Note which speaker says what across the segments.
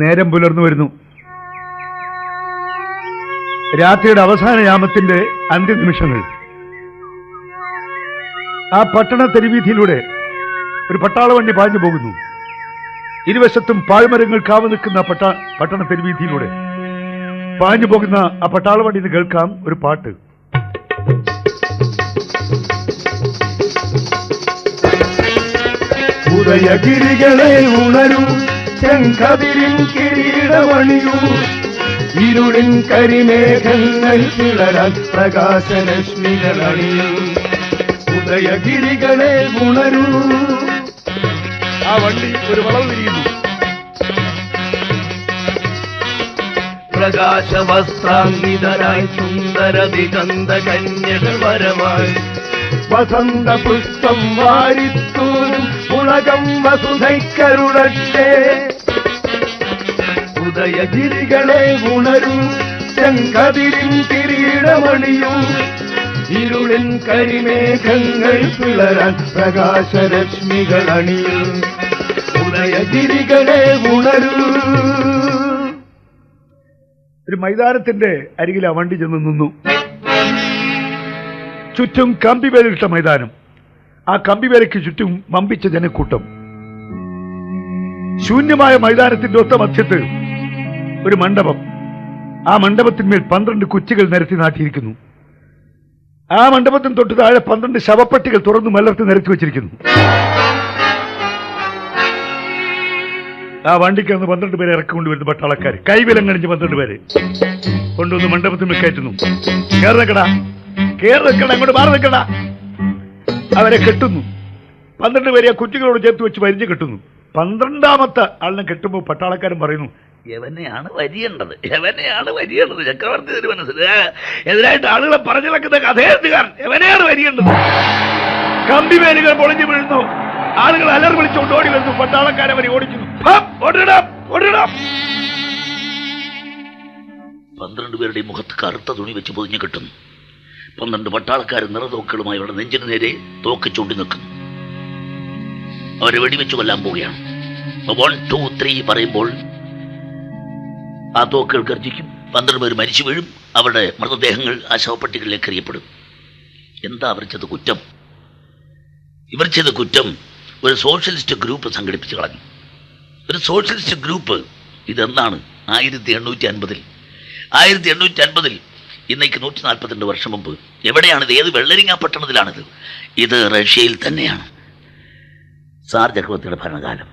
Speaker 1: നേരം പുലർന്നു വരുന്നു. രാത്രിയുടെ അവസാന യാമത്തിന്റെ അന്ത്യനിമിഷങ്ങൾ. ആ പട്ടണ തെരുവീഥിയിലൂടെ ഒരു പട്ടാള വണ്ടി പാഞ്ഞു പോകുന്നു. ഇരുവശത്തും പാഴ്മരങ്ങൾ കാവു നിൽക്കുന്ന പട്ടണ തെരുവീഥിയിലൂടെ പാഞ്ഞു പോകുന്ന ആ പട്ടാള വണ്ടിയിൽ കേൾക്കാം ഒരു പാട്ട്.
Speaker 2: ഉദയഗിരികളെ ഉണരൂ, ചെങ്കതിരിൻ കിരീടമണിയൂ, ഇരുളിൻ കരിമേഘങ്ങൾ പിളരാൻ പ്രകാശരശ്മികൾ അണിയൂ. ഉദയഗിരികളെ ഉണരൂ.
Speaker 1: ആ വണ്ടി ഒരു വളവ് തിരിയുന്നു.
Speaker 2: പ്രകാശവസ്ത്രാംഗിതരായി സുന്ദര ദിഗന്ധ കന്യകൾ വരവായി വസന്ത പുഷ്പം വാരിത്തൂരും ഉലകം വസുധൈക്കരുളട്ടെ. ഉദയഗിരികളെ ഉണരൂ, ചെങ്കതിരിൻ കിരീടമണിയൂ, ഇരുളിൻ കരിമേഘങ്ങൾ പിളരാൻ പ്രകാശരശ്മികൾ അണിയൂ. ഉദയഗിരികളെ ഉണരൂ.
Speaker 1: ഒരു മൈതാനത്തിന്റെ അരികിൽ ആ വണ്ടി ചെന്ന് നിന്നു. ചുറ്റും കമ്പിവേലിട്ട മൈതാനം. ആ കമ്പിവേലയ്ക്ക് ചുറ്റും വമ്പിച്ച ജനക്കൂട്ടം. ശൂന്യമായ മൈതാനത്തിന്റെ ഒത്ത മധ്യത്ത് ഒരു മണ്ഡപം. ആ മണ്ഡപത്തിന്മേൽ 12 കുറ്റികൾ നിരത്തി നാട്ടിയിരിക്കുന്നു. ആ മണ്ഡപത്തിന് തൊട്ട് താഴെ 12 ശവപ്പെട്ടികൾ തുറന്നു മലർത്തി നിരത്തി വെച്ചിരിക്കുന്നു. ആ വണ്ടിക്ക് 12 പേരെ ഇറക്കിക്കൊണ്ടുവരുന്നു പട്ടാളക്കാർ. കൈവിലങ്ങണിഞ്ഞ് 12 പേരെ കൊണ്ടുവന്ന് മണ്ഡപത്തിന്മേൽ കയറ്റുന്നു. കേറക്കടാ, അങ്ങോട്ട് മാറി നിൽക്കടാ. അവരെ കെട്ടുന്നു. 12 പേരെ ആ കുറ്റികളോട് ചേർത്ത് വെച്ച് വരിഞ്ഞ് കെട്ടുന്നു. 12ാമത്തെ ആളിനെ കെട്ടുമ്പോൾ പട്ടാളക്കാരൻ പറയുന്നു,
Speaker 3: എവനെയാണ് വരിയേണ്ടത്, ചക്രവർത്തി തിരുമനസ്സിൽ എതിരായിട്ട് ആളുകളെ പറഞ്ഞിളക്കുന്ന കഥയെഴുത്തുകാരൻ എവനെയാണ് വരിയേണ്ടത്.
Speaker 1: കമ്പിവേലുകൾ പൊളിഞ്ഞു വീഴുന്നു. ആളുകൾ അലർ വിളിച്ചുകൊണ്ട് ഓടി വരുന്നു. പട്ടാളക്കാരവരെ ഓടിക്കുന്നു.
Speaker 3: 12 പേരുടെ മുഖത്ത് കറുത്ത തുണി വെച്ച് പൊതിഞ്ഞു കിട്ടുന്നു. 12 പട്ടാളക്കാർ നിറതോക്കുകളുമായി അവരുടെ നെഞ്ചിന് നേരെ തോക്ക് ചൂണ്ടി നിൽക്കുന്നു. അവരെ വെടിവെച്ച് കൊല്ലാൻ പോവുകയാണ്. 1, 2, 3 പറയുമ്പോൾ ആ തോക്കുകൾ ഗർജിക്കും. 12 പേർ മരിച്ചു വീഴും. അവരുടെ മൃതദേഹങ്ങൾ ആ ശവപ്പെട്ടികളിലേക്ക് എറിയപ്പെടും. എന്താ അവർ ചെയ്ത കുറ്റം? ഇവർ ചെയ്ത കുറ്റം ഒരു സോഷ്യലിസ്റ്റ് ഗ്രൂപ്പ് സംഘടിപ്പിച്ച് കളഞ്ഞു. ഒരു സോഷ്യലിസ്റ്റ് ഗ്രൂപ്പ് ഇതെന്നാണ് 1850-ൽ 1850-ൽ ഇന്നേക്ക് 142 വർഷം മുമ്പ്. എവിടെയാണിത്? ഏത് വെള്ളരിങ്ങ പട്ടണത്തിലാണിത്? ഇത് റഷ്യയിൽ തന്നെയാണ്. സാർ ചക്രവർത്തിയുടെ ഭരണകാലം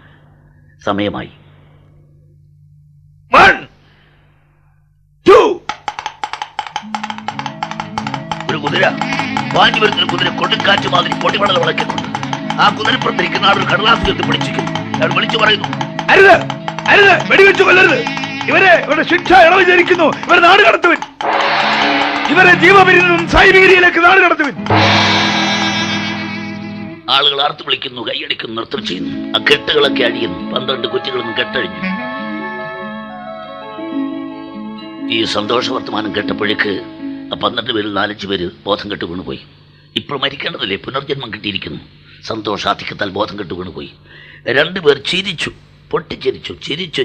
Speaker 3: സമയമായി.
Speaker 1: 1, 2.
Speaker 3: ഒരു കുതിര പാഞ്ഞു വരുന്നൊരു കുതിര കൊടുങ്കാറ്റ് മാതിരി പൊടിമണൽ വളയ്ക്കുന്നുണ്ട്. ആ കുതിരപ്പുറത്തിരിക്കുന്ന ആളൊരു കടലാസ് കെട്ടി പിടിച്ചിരിക്കുന്നു. അയാൾ വിളിച്ചു പറയുന്നു,
Speaker 1: അരുത്, വെടിവെച്ചു കൊല്ലരുത്. ഇവരുടെ ശിക്ഷ ഇളവിച്ചിരിക്കുന്നു. ഇവരെ നാട് കടത്തുവിൻ. ഇവരെ ജീവപര്യന്തം സൈബീരിയയിലേക്ക് നാട് കടത്തുവിൻ.
Speaker 3: ആളുകൾ ആർത്തു വിളിക്കുന്നു, കൈയടിക്കുന്നു, നൃത്തം ചെയ്യുന്നു. ആ കെട്ടുകളൊക്കെ അഴിയുന്നു. 12 കുറ്റികളൊന്നും കെട്ടഴിഞ്ഞു. ഈ സന്തോഷ വർത്തമാനം കേട്ടപ്പോഴേക്ക് ആ 12 പേരിൽ 4-5 പേര് ബോധം കെട്ട് വീണുപോയി. ഇപ്പോൾ മരിക്കേണ്ടതല്ലേ, പുനർജന്മം കിട്ടിയിരിക്കുന്നു. സന്തോഷാധിക്യത്താൽ ബോധം കെട്ട് വീണുപോയി. 2 പേർ ചിരിച്ചു, പൊട്ടിച്ചിരിച്ചു. ചിരിച്ച്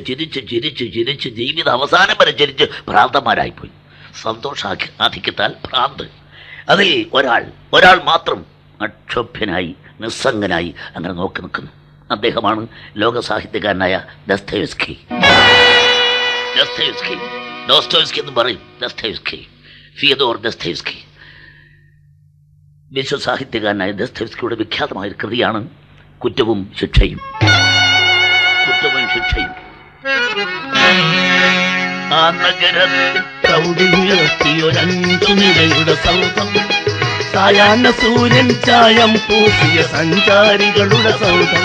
Speaker 3: ജീവിത അവസാനം വരെ ചിരിച്ച് ഭ്രാന്തന്മാരായിപ്പോയി. സന്തോഷാധിക്യത്താൽ ഭ്രാന്ത്. അതിൽ ഒരാൾ മാത്രം അക്ഷോഭ്യനായി നിസ്സംഗനായി അങ്ങനെ നോക്കി നിൽക്കുന്നു. അദ്ദേഹമാണ് ലോക സാഹിത്യകാരനായ ദസ്തയേവ്സ്കി എന്ന് പറയും. ഫിയദോർ ദസ്തയേവ്സ്കി. വിശ്വസാഹിത്യകാരനായ ദസ്തയേവ്സ്കിയുടെ വിഖ്യാതമായ കൃതിയാണ് കുറ്റവും ശിക്ഷയും. ആ നഗരത്തിൽ പ്രൗഢിയുയർത്തിയൊരഞ്ചുനിരയുടെ സൗധം, സായാഹ്ന സൂര്യൻ ചായം പൂശിയ സഞ്ചാരികളുടെ സൗധം.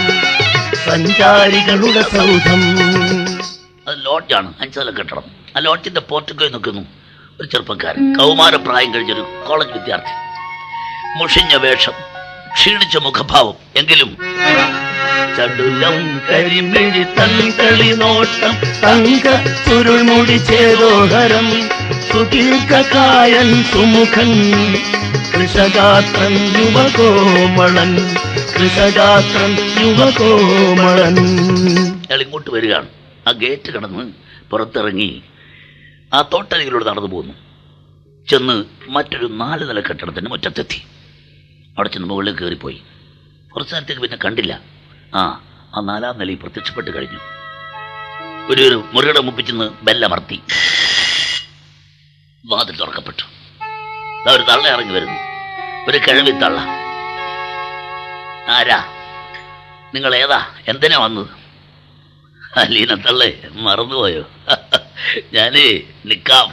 Speaker 3: അത് ലോഡ്ജാണ്, 5 നില കെട്ടണം. ആ ലോഡ്ജിന്റെ പോർട്ടിക്കോയിൽ നിൽക്കുന്നു ഒരു ചെറുപ്പക്കാരൻ, കൗമാരപ്രായം കഴിഞ്ഞൊരു കോളേജ് വിദ്യാർത്ഥി. മുഷിഞ്ഞ വേഷം, ക്ഷീണിച്ച മുഖഭാവം. എങ്കിലും ചടുലം കരിമിഴി തങ്കളി നോട്ടം, തങ്ക ചുരുൾമുടി ചേതോഹരം, സുദീർഘകായൻ സുമുഖൻ, കൃഷഗാത്രൻ യുവകോമളൻ. അയാൾ ഇങ്ങോട്ട് വരികയാണ്. ആ ഗേറ്റ് കടന്ന് പുറത്തിറങ്ങി ആ തോട്ടരികിലൂടെ നടന്നു പോന്നു. ചെന്ന് മറ്റൊരു 4 നില കെട്ടിടത്തിൻ്റെ മുറ്റത്തെത്തി. അവിടെ ചെന്ന് മുകളിൽ കയറിപ്പോയി. കുറച്ച് നേരത്തേക്ക് പിന്നെ കണ്ടില്ല. ആ 4ാം നിലയിൽ പ്രത്യക്ഷപ്പെട്ട് കഴിഞ്ഞു. ഒരു മുറിയുടെ മുമ്പിൽ ചെന്ന് ബെല്ലമർത്തി. വാതിൽ തുറക്കപ്പെട്ടു. ഒരു തള്ള ഇറങ്ങി വരുന്നു. ഒരു കിഴവി തള്ള. ആരാ നിങ്ങൾ? ഏതാ? എന്തിനാ വന്നത്? അലീന തള്ളേ, മറന്നുപോയോ? ഞാനേ നിക്കാം,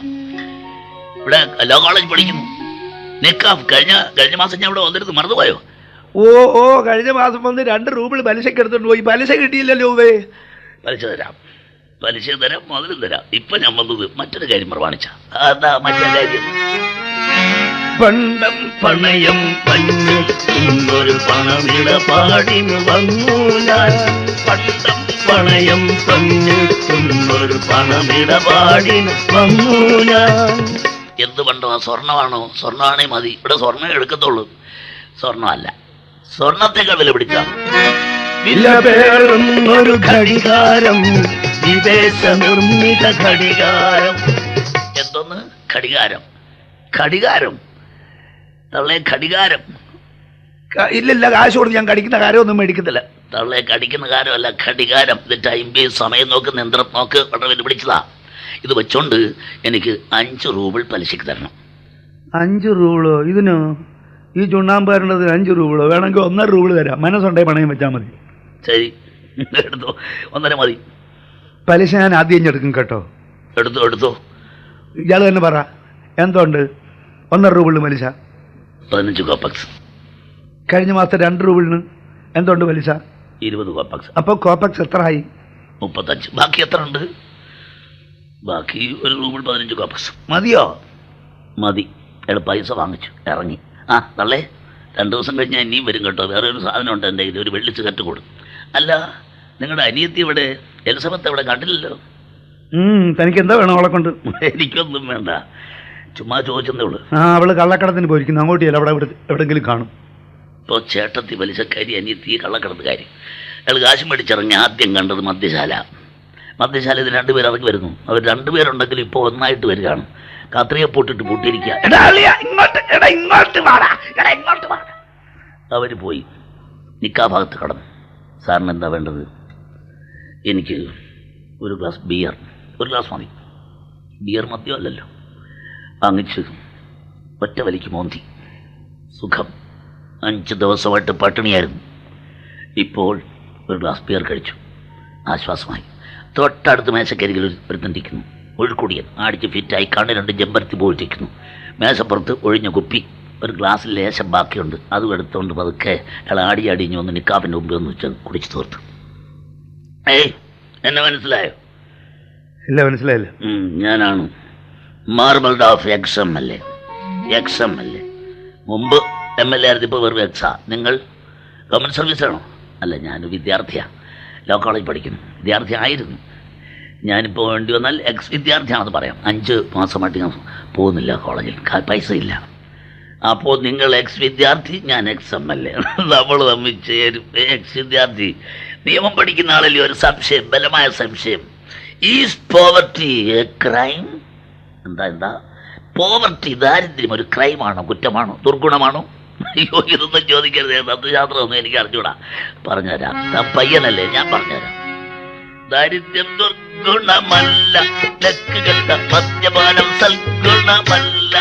Speaker 3: ഇവിടെ ലോ കോളേജ് പഠിക്കുന്നു. നിക്കാം, കഴിഞ്ഞ മാസം ഞാൻ ഇവിടെ വന്നിരുന്നു. മറന്നുപോയോ?
Speaker 2: ഓ കഴിഞ്ഞ മാസം വന്ന് 2 റൂബിൾ പലിശക്ക് എടുത്തോണ്ട് പോയി. പലിശ കിട്ടിയില്ലല്ലോ.
Speaker 3: പലിശ തരാം, മുതലും തരാം. ഇപ്പൊ ഞാൻ വന്നത് മറ്റൊരു കാര്യം പ്രമാണിച്ച. അതാ മറ്റേ കാര്യം.
Speaker 2: പണ്ടം പണയം പഞ്ഞൊരു പണമിടപാടിന് വന്നു ഞാൻ. പണ്ടം പണയം പഞ്ഞൊരു പണമിടപാടിന് വന്നു ഞാൻ.
Speaker 3: എന്ത് പണ്ടോ? സ്വർണ്ണമാണോ? സ്വർണ്ണമാണേ മതി. ഇവിടെ സ്വർണ്ണം എടുക്കത്തുള്ളൂ. സ്വർണ്ണമല്ല, സ്വർണത്തേക്കാൾ വില പിടിക്കാം.
Speaker 2: വിലപേറുന്നൊരു ഘടികാരം, വിദേശ നിർമ്മിത ഘടികാരം.
Speaker 3: എന്തോന്ന് ഘടികാരം? ഘടികാരം തള്ളേ, ഘടികാരം.
Speaker 2: ഇല്ലില്ല, കാശ് കൊടുത്ത് ഞാൻ കടിക്കുന്ന കാര്യമൊന്നും മേടിക്കത്തില്ല.
Speaker 3: തള്ളേ, കടിക്കുന്ന കാര്യമല്ല, ഘടികാരം. ഇത് ടൈം പീസ്, സമയം നോക്ക്, യന്ത്രം നോക്ക്. വളരെ വില പിടിച്ചതാ. ഇത് വെച്ചോണ്ട് എനിക്ക് 5 റൂബിൾ പലിശക്ക് തരണം.
Speaker 2: 5 റൂബിളോ? ഇതിനോ? ഈ ചുണ്ണാമ്പാരേണ്ടത് 5 റൂബിളോ? വേണമെങ്കിൽ 1.5 റൂബിൾ തരാം. മനസ്സുണ്ടെങ്കിൽ പണയം വെച്ചാൽ മതി.
Speaker 3: ശരി, എടുത്തോ. 1.5 മതി.
Speaker 2: പലിശ ഞാൻ ആദ്യം എടുക്കും കേട്ടോ.
Speaker 3: എടുത്തോ.
Speaker 2: ഇയാൾ തന്നെ പറ, എന്തുണ്ട് 1.5 റൂബിളിന് പലിശ?
Speaker 3: 15 കോപ്പക്സ്.
Speaker 2: കഴിഞ്ഞ മാസത്തെ 2 റൂബിളിന് എന്തുണ്ട് പലിശ?
Speaker 3: 20 കോപ്പക്സ്.
Speaker 2: അപ്പോൾ കോപ്പക്സ് എത്ര ആയി?
Speaker 3: 35. ബാക്കി എത്ര ഉണ്ട്? ബാക്കി 1 റൂബിൾ 15 കോപ്പക്സ്.
Speaker 2: മതിയോ?
Speaker 3: മതി. പൈസ വാങ്ങിച്ചു ഇറങ്ങി. ആ തള്ളേ, 2 ദിവസം കഴിഞ്ഞ് ഞാൻ ഇനിയും വരും കേട്ടോ. വേറെ ഒരു സാധനം ഉണ്ട് എൻ്റെ കയ്യിൽ, ഒരു വെള്ളി സിഗരറ്റ് കൊടു. അല്ല, നിങ്ങളുടെ അനിയത്തി ഇവിടെ, എലിസബത്ത് ഇവിടെ കണ്ടില്ലല്ലോ.
Speaker 2: തനിക്ക് എന്താ വേണം അവളെ കൊണ്ട്?
Speaker 3: എനിക്കൊന്നും വേണ്ട, ചുമ്മാ ചോദിച്ചതേ ഉള്ളൂ.
Speaker 2: അവള് കള്ളക്കടത്തിന് പോയിരിക്കുന്നു. അങ്ങോട്ട് ചെല്ലാം, അവിടെ എവിടെങ്കിലും കാണും.
Speaker 3: ഇപ്പോൾ ചേട്ടത്തി പലിശക്കാരി, അനിയത്തി കള്ളക്കടത്തുകാരി. അയാൾ കാശ് മേടിച്ചിറങ്ങി. ആദ്യം കണ്ടത് മദ്യശാല. ഇത് 2 പേർ ഇറങ്ങി വരുന്നു. അവർ 2 പേരുണ്ടെങ്കിലും ഇപ്പോൾ ഒന്നായിട്ട് വരികയാണ്. കാത്രിയെ പൂട്ടിട്ട് പൂട്ടിയിരിക്കുക. അവർ പോയി നിക്കാ ഭാഗത്ത് കടന്നു. സാറിന് എന്താ വേണ്ടത്? എനിക്ക് ഒരു ഗ്ലാസ് ബിയർ. 1 ഗ്ലാസ് മതി. ബിയർ മദ്യമല്ലല്ലോ. വാങ്ങിച്ച് ഒറ്റ വലിക്ക് മോന്തി. സുഖം. 5 ദിവസമായിട്ട് പട്ടിണിയായിരുന്നു. ഇപ്പോൾ 1 ഗ്ലാസ് ബിയർ കഴിച്ചു. ആശ്വാസമായി. തൊട്ടടുത്ത് മേശക്കരികിൽ ഒരുത്തണ്ടിരിക്കുന്നു. ഒഴുക്കുടിയൻ ആടിച്ച് ഫിറ്റായി, കണ്ണ് 2 ജമ്പരത്തി പോയിട്ടിരിക്കുന്നു. മേശപ്പുറത്ത് ഒഴിഞ്ഞ കുപ്പി. 1 ഗ്ലാസ്സിൽ ലേശം ബാക്കിയുണ്ട്. അതും എടുത്തുകൊണ്ട് പതുക്കെ അയാൾ ആടിഞ്ഞ് വന്ന് നിക്കാപ്പിൻ്റെ മുമ്പിൽ ഒന്ന് വെച്ച് കുടിച്ചു തീർത്തു. എന്നെ മനസ്സിലായോ?
Speaker 2: ഇല്ല, മനസ്സിലായില്ല.
Speaker 3: ഞാനാണ് മാർബിൾഡ് ഓഫ് XMLA. മുമ്പ് MLA ആയിരുന്നു, ഇപ്പോൾ വെറും എക്സാ. നിങ്ങൾ ഗവൺമെൻറ് സർവീസാണോ? അല്ല, ഞാൻ വിദ്യാർത്ഥിയാണ്. ലോ കോളേജ് പഠിക്കുന്നു. വിദ്യാർത്ഥി ആയിരുന്നു. ഞാനിപ്പോൾ വേണ്ടി വന്നാൽ എക്സ് വിദ്യാർത്ഥിയാണെന്ന് പറയാം. 5 മാസമായിട്ട് ഞാൻ പോകുന്നില്ല കോളേജിൽ, പൈസ ഇല്ല. അപ്പോൾ നിങ്ങൾ എക്സ് വിദ്യാർത്ഥി, ഞാൻ XMLA. നമ്മൾ തമ്മിൽ ചേരും. എക്സ് വിദ്യാർത്ഥി നിയമം പഠിക്കുന്ന ആളല്ലേ? ഒരു സംശയം, ബലമായ സംശയം. Is poverty A crime? എന്താ പോവർട്ടി, ദാരിദ്ര്യം ഒരു ക്രൈമാണോ, കുറ്റമാണോ, ദുർഗുണമാണോ? അയ്യോ, ഇതൊന്നും ചോദിക്കരുത്. തത്വശാസ്ത്രമൊന്നും എനിക്ക് അറിഞ്ഞൂടാ. പറഞ്ഞുതരാം. പയ്യനല്ലേ, ഞാൻ പറഞ്ഞുതരാം. ദാരിദ്ര്യം ദുർഗുണമല്ല, ലക്കുകെട്ട മദ്യപാനം സൽഗുണമല്ല.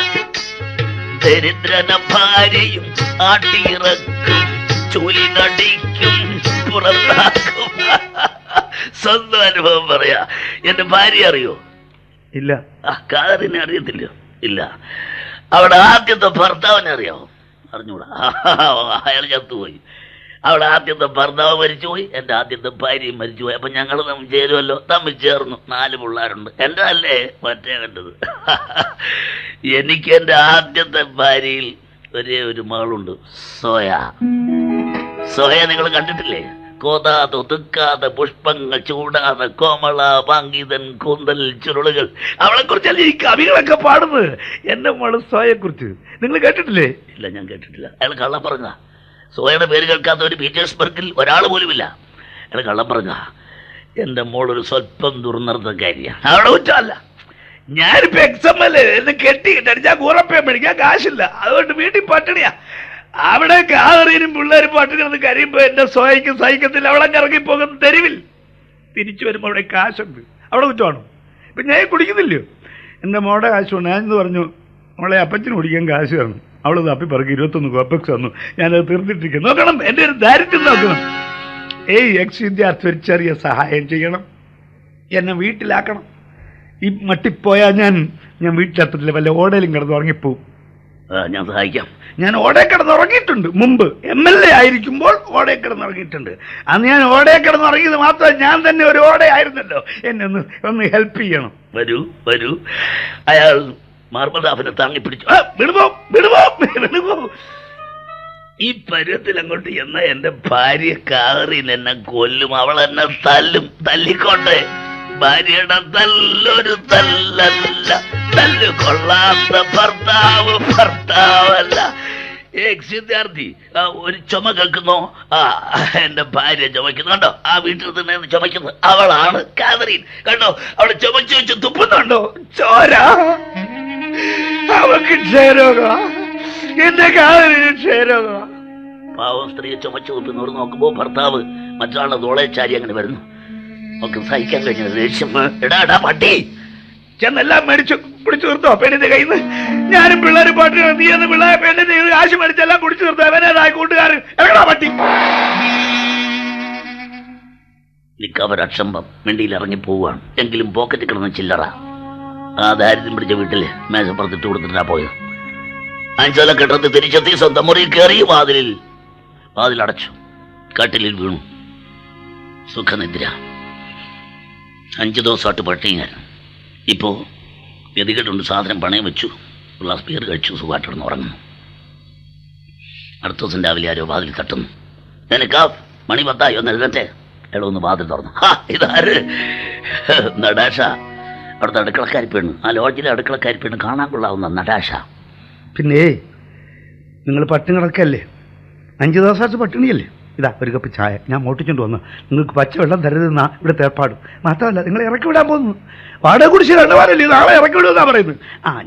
Speaker 3: ദരിദ്രന ഭാര്യയും ആട്ടിയിറക്കും, ചൂലി നടിക്കും, പുറത്താക്കും. സ്വന്തം അനുഭവം പറയാ. എന്റെ ഭാര്യ അറിയോ?
Speaker 2: ഇല്ല.
Speaker 3: കാതറിനെ അറിയത്തില്ല? ഇല്ല. അവിടെ ആദ്യത്തെ ഭർത്താവിനെ അറിയാമോ? അറിഞ്ഞൂടാ. അയാൾ ചത്തുപോയി. അവിടെ ആദ്യത്തെ ഭർത്താവ് മരിച്ചുപോയി, എൻ്റെ ആദ്യത്തെ ഭാര്യയും മരിച്ചുപോയി. അപ്പം ഞങ്ങൾ തമ്മിൽ ചേരുമല്ലോ. തമ്മിൽ ചേർന്നു. 4 പിള്ളേരുണ്ട്. എൻ്റെ അല്ലേ മറ്റേ കണ്ടത്. എനിക്ക് എൻ്റെ ആദ്യത്തെ ഭാര്യയിൽ ഒരേ ഒരു മകളുണ്ട്, സോയ. നിങ്ങൾ കണ്ടിട്ടില്ലേ? കോതാതെ ഒതുക്കാതെ പുഷ്പങ്ങൾ ചൂടാതെ കോമള പാങ്കിതൻ കൂന്തൽ ചുരുളുകൾ. അവളെ കുറിച്ചല്ലേ ഈ കവികളൊക്കെ പാടുന്നത്. എൻ്റെ മോള് സോയെ കുറിച്ച് നിങ്ങൾ കേട്ടിട്ടില്ലേ? ഇല്ല, ഞാൻ കേട്ടിട്ടില്ല. അയാൾ കള്ളം പറഞ്ഞ. സോയയുടെ പേര് കേൾക്കാത്ത ഒരു പീറ്റേഴ്സ്ബർഗിൽ ഒരാൾ പോലുമില്ല. അയാൾ കള്ളം പറഞ്ഞ. എന്റെ മോളൊരു സ്വല്പം ദുർനർത്തക്കാരിയാണ്. അവിടെ കുറ്റമല്ല. ഞാനിപ്പോ എക്സാമല്ലേ എന്നെ കെട്ടിക്കിട്ടടിച്ച് ഞാൻ കൂറപ്പേ മേടിക്കാൻ കാശില്ല, അതുകൊണ്ട് വീട്ടിൽ പട്ടിണിയാ. അവിടെ കാതറിയും പിള്ളേരും പട്ടിണി കരയുമ്പോ എന്റെ സ്വയക്കും സഹിക്കത്തില്ല. അവളെ ഇറങ്ങിപ്പോകുന്ന തെരുവിൽ തിരിച്ചു വരുമ്പോ അവിടെ കാശുണ്ട്. അവിടെ കുറ്റമാണോ? ഇപ്പൊ ഞാൻ കുടിക്കുന്നില്ലയോ? എൻ്റെ മോടെ കാശ് കൊണ്ട് ഞാനെന്ന് പറഞ്ഞു മോളെ അപ്പച്ചന് കുടിക്കാൻ കാശ് തന്നു. അവൾ തപ്പി പറക്കി 21 കോപ്പക്സ് തന്നു. ഞാനത് തീർത്തിട്ടിരിക്കും. നോക്കണം, എൻ്റെ ഒരു ദാരിദ്ര്യം നോക്കണം. എക്സ് വിദ്യാർത്ഥി ഒരു ചെറിയ സഹായം ചെയ്യണം, എന്നെ വീട്ടിലാക്കണം. ഈ മട്ടിപ്പോയാൽ ഞാൻ വീട്ടിലെത്തത്തില്ല, വല്ല ഓടയിലും കിടന്ന് ഉറങ്ങിപ്പോവും. ഞാൻ സഹായിക്കാം.
Speaker 2: ഞാൻ ഓടയിൽ കിടന്നുറങ്ങിയിട്ടുണ്ട് മുമ്പ്. MLA ആയിരിക്കുമ്പോൾ ഓടയിൽ കിടന്നുറങ്ങിയിട്ടുണ്ട്. അന്ന് ഞാൻ ഓടയിൽ കിടന്നുറങ്ങിയത് മാത്രമല്ല, ഞാൻ തന്നെ ഒരു ഓടയായിരുന്നല്ലോ. എന്നെ ഒന്ന് ഹെൽപ്പ് ചെയ്യണം.
Speaker 3: വരൂ വരൂ. അയാൾ മാർബദാഫിനെ താങ്ങി പിടിച്ചു.
Speaker 2: വിടുവോ.
Speaker 3: ഈ പരുവത്തിൽ അങ്ങോട്ട് എന്ന എന്റെ ഭാര്യ കാറിൽ എന്നെ കൊല്ലും, അവൾ എന്നെ തല്ലും. തല്ലിക്കോട്ടെ. ഭാര്യയുടെ തല്ലൊരു തല്ലല്ല, തല്ലു കൊള്ളാത്ത ഭർത്താവല്ല. വിദ്യാർത്ഥി ഒരു ചുമ കേൾക്കുന്നോ? എന്റെ ഭാര്യ ചുമക്കുന്നു കണ്ടോ? ആ വീട്ടിൽ തന്നെ ചുമക്കുന്നത് അവളാണ് കാതറീൻ. കണ്ടോ അവളെ ചുമച്ചു വെച്ച് തുപ്പുന്നുണ്ടോ? ചോര.
Speaker 2: അവക്ക് ക്ഷയരോഗം, എന്റെ കാതറീന് ക്ഷയരോഗം.
Speaker 3: പാവം സ്ത്രീയെ ചുമച്ചു തുപ്പുന്നവർ നോക്കുമ്പോ ഭർത്താവ് മറ്റാളുടെ തോളേച്ചാരി അങ്ങനെ വരുന്നു. ഒക്കെ സഹിക്കാൻ കഴിഞ്ഞത് ദേഷ്യം. എടാ പട്ടി,
Speaker 2: ചെന്നെല്ലാം മേടിച്ചു പിടിച്ചു നിർത്തോ പെണ്ണിന്റെ കയ്യിൽ നിന്ന്. ഞാനും പിള്ളേരും പാട്ടി നീ എന്ന് പിള്ളേരെ പെണ്ണിന്റെ കാശ് മേടിച്ചെല്ലാം കുടിച്ചു നിർത്തോ. അവനേതായ കൂട്ടുകാരൻ എവിടാ പട്ടി?
Speaker 3: നിക്കവരക്ഷമ്പം മിണ്ടിയിൽ ഇറങ്ങി പോവുകയാണ്. എങ്കിലും പോക്കറ്റ് കിടന്ന ചില്ലറ ആ ദാരിദ്ര്യം പിടിച്ച വീട്ടില് മേശപ്പുറത്തിട്ട് കൊടുത്തിട്ടാ പോയത്. അഞ്ചല കെട്ടത്ത് തിരിച്ചെത്തി സ്വന്തം മുറിയിൽ കയറി വാതിലടച്ചു. കട്ടിലിൽ വീണു. സുഖനിദ്ര. 5 ദിവസമായിട്ട് പട്ടിങ്ങാൻ. ഇപ്പോ ഗതികെട്ടുണ്ട്. സാധനം പണയം വെച്ചു, ഗ്ലാസ് ബിയർ കഴിച്ചു, സുഖമായിട്ടിടന്ന് ഉറങ്ങുന്നു. അടുത്ത ദിവസം രാവിലെ ആരോ വാതിൽ തട്ടുന്നു. എനിക്കാ മണി 10 ഒന്ന് എഴുന്നേറ്റെ. എടവൊന്ന് വാതിൽ തുറന്നു. ഇതാര്? നടാഷ, അവിടുത്തെ അടുക്കളക്കാരി പെണ്ണ്. ആ ലോഡ്ജിലെ അടുക്കളക്കാരി പെണ്ണ് കാണാൻ കൊള്ളാവുന്ന നടാഷ.
Speaker 2: പിന്നെ നിങ്ങൾ പട്ടിണി കിടക്കല്ലേ? 5 ദിവസമായിട്ട് പട്ടിണിയല്ലേ? ഇതാ ഒരു കപ്പ് ചായ ഞാൻ മോട്ടിച്ചുകൊണ്ട് വന്നു. നിങ്ങൾക്ക് പച്ചവെള്ളം തരുതെന്നാ ഇവിടുത്തെ ഏർപ്പാട്. മാത്രമല്ല നിങ്ങൾ ഇറക്കി വിടാൻ പോകുന്നു. വാടക കുടിശ്ശിക 2 വാരല്ലേ, നാളെ ഇറക്കി വിടുമെന്നാ പറയുന്നത്.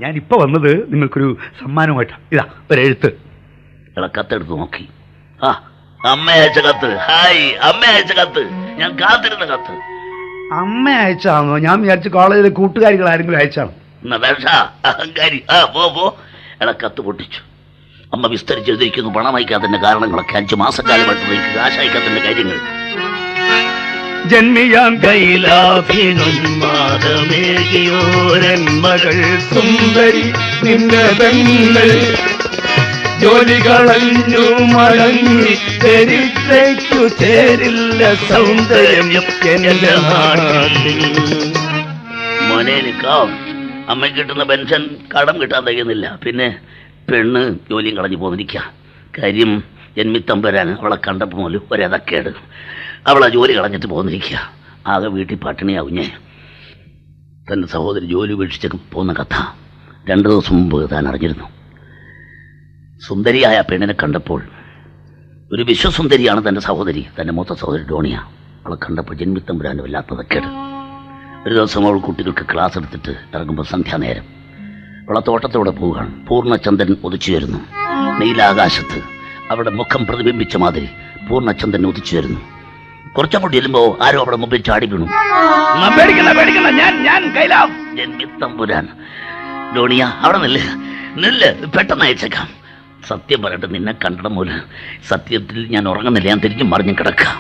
Speaker 2: ഞാനിപ്പോൾ വന്നത് നിങ്ങൾക്കൊരു സമ്മാനമായിട്ടാണ്. ഇതാ ഒരു എഴുത്ത്.
Speaker 3: കത്തെടുത്ത് നോക്കി. അമ്മ അയച്ച കത്ത്. ഹായ്, അമ്മ അയച്ച കത്ത്. ഞാൻ കാത്തിരുന്ന കത്ത്.
Speaker 2: അമ്മ അയച്ചാണോ? ഞാൻ വിചാരിച്ചു കോളേജിലെ കൂട്ടുകാരികൾ ആരെങ്കിലും അയച്ചാണോ.
Speaker 3: അഹങ്കാരി. പോ. കത്ത് പൊട്ടിച്ചു. അമ്മ വിസ്തരിച്ചെഴുതിയിരിക്കുന്നു പണം അയക്കാത്തതിന്റെ കാരണങ്ങളൊക്കെ. 5 മാസക്കാലമായിട്ട് എനിക്ക് കാശ് അയക്കാത്തതിന്റെ കാര്യങ്ങൾ.
Speaker 2: ജന്മിയാൻ കൈലാഭിനുന്മാദമേകിയോരന്മകൾ സുന്ദരി നിന്റെ പെങ്ങൾ ജോലി കളഞ്ഞു മടങ്ങി ചരിത്രയ്ക്കു ചേരില്ല സൗന്ദര്യം എന്റെ നാട്ടിൽ.
Speaker 3: മോനെ നിക്കാം. അമ്മ കിട്ടുന്ന പെൻഷൻ കടം കിട്ടാൻ തികയുന്നില്ല. പിന്നെ പെണ്ണ് ജോലിയും കളഞ്ഞു പോന്നിരിക്കുക. കാര്യം ജന്മിത്തമ്പരാൻ അവളെ കണ്ടപ്പോൾ പോലും ഒരതക്കേട്. അവളെ ജോലി കളഞ്ഞിട്ട് പോന്നിരിക്കുക. ആകെ വീട്ടിൽ പട്ടിണിയാവും. ഞാൻ തൻ്റെ സഹോദരി ജോലി ഉപേക്ഷിച്ച് പോകുന്ന കഥ 2 ദിവസം മുമ്പ് താൻ അറിഞ്ഞിരുന്നു. സുന്ദരിയായ പെണ്ണിനെ കണ്ടപ്പോൾ, ഒരു വിശ്വസുന്ദരിയാണ് തൻ്റെ സഹോദരി, തൻ്റെ മൂത്ത സഹോദരി ഡോണിയ. അവളെ കണ്ടപ്പോൾ ജന്മിത്തമ്പുരാൻ്റെ വല്ലാത്തതക്കേട്. ഒരു ദിവസം അവൾ കുട്ടികൾക്ക് ക്ലാസ് എടുത്തിട്ട് ഇറങ്ങുമ്പോൾ സന്ധ്യാനേരം അവളെ തോട്ടത്തോടെ പോവുകയാണ്. പൂർണ്ണചന്ദ്രൻ ഉദിച്ചു വരുന്നു. നീലാകാശത്ത് അവിടെ മുഖം പ്രതിബിംബിച്ച മാതിരി പൂർണ്ണചന്ദ്രൻ ഉദിച്ചു വരുന്നു. കുറച്ചങ്ങോട്ട് ചെല്ലുമ്പോൾ ആരോ അവിടെ മുമ്പിൽ ചാടി വീണു. ജന്മിത്തമ്പുരാൻ. ഡോണിയ അവിടെ നില്ല്, പെട്ടെന്ന് അയച്ചേക്കാം. സത്യം പറയട്ടെ, നിന്നെ കണ്ടിടം പോലെ സത്യത്തിൽ ഞാൻ ഉറങ്ങുന്നില്ല. ഞാൻ തിരിഞ്ഞും മറിഞ്ഞും കിടക്കാം.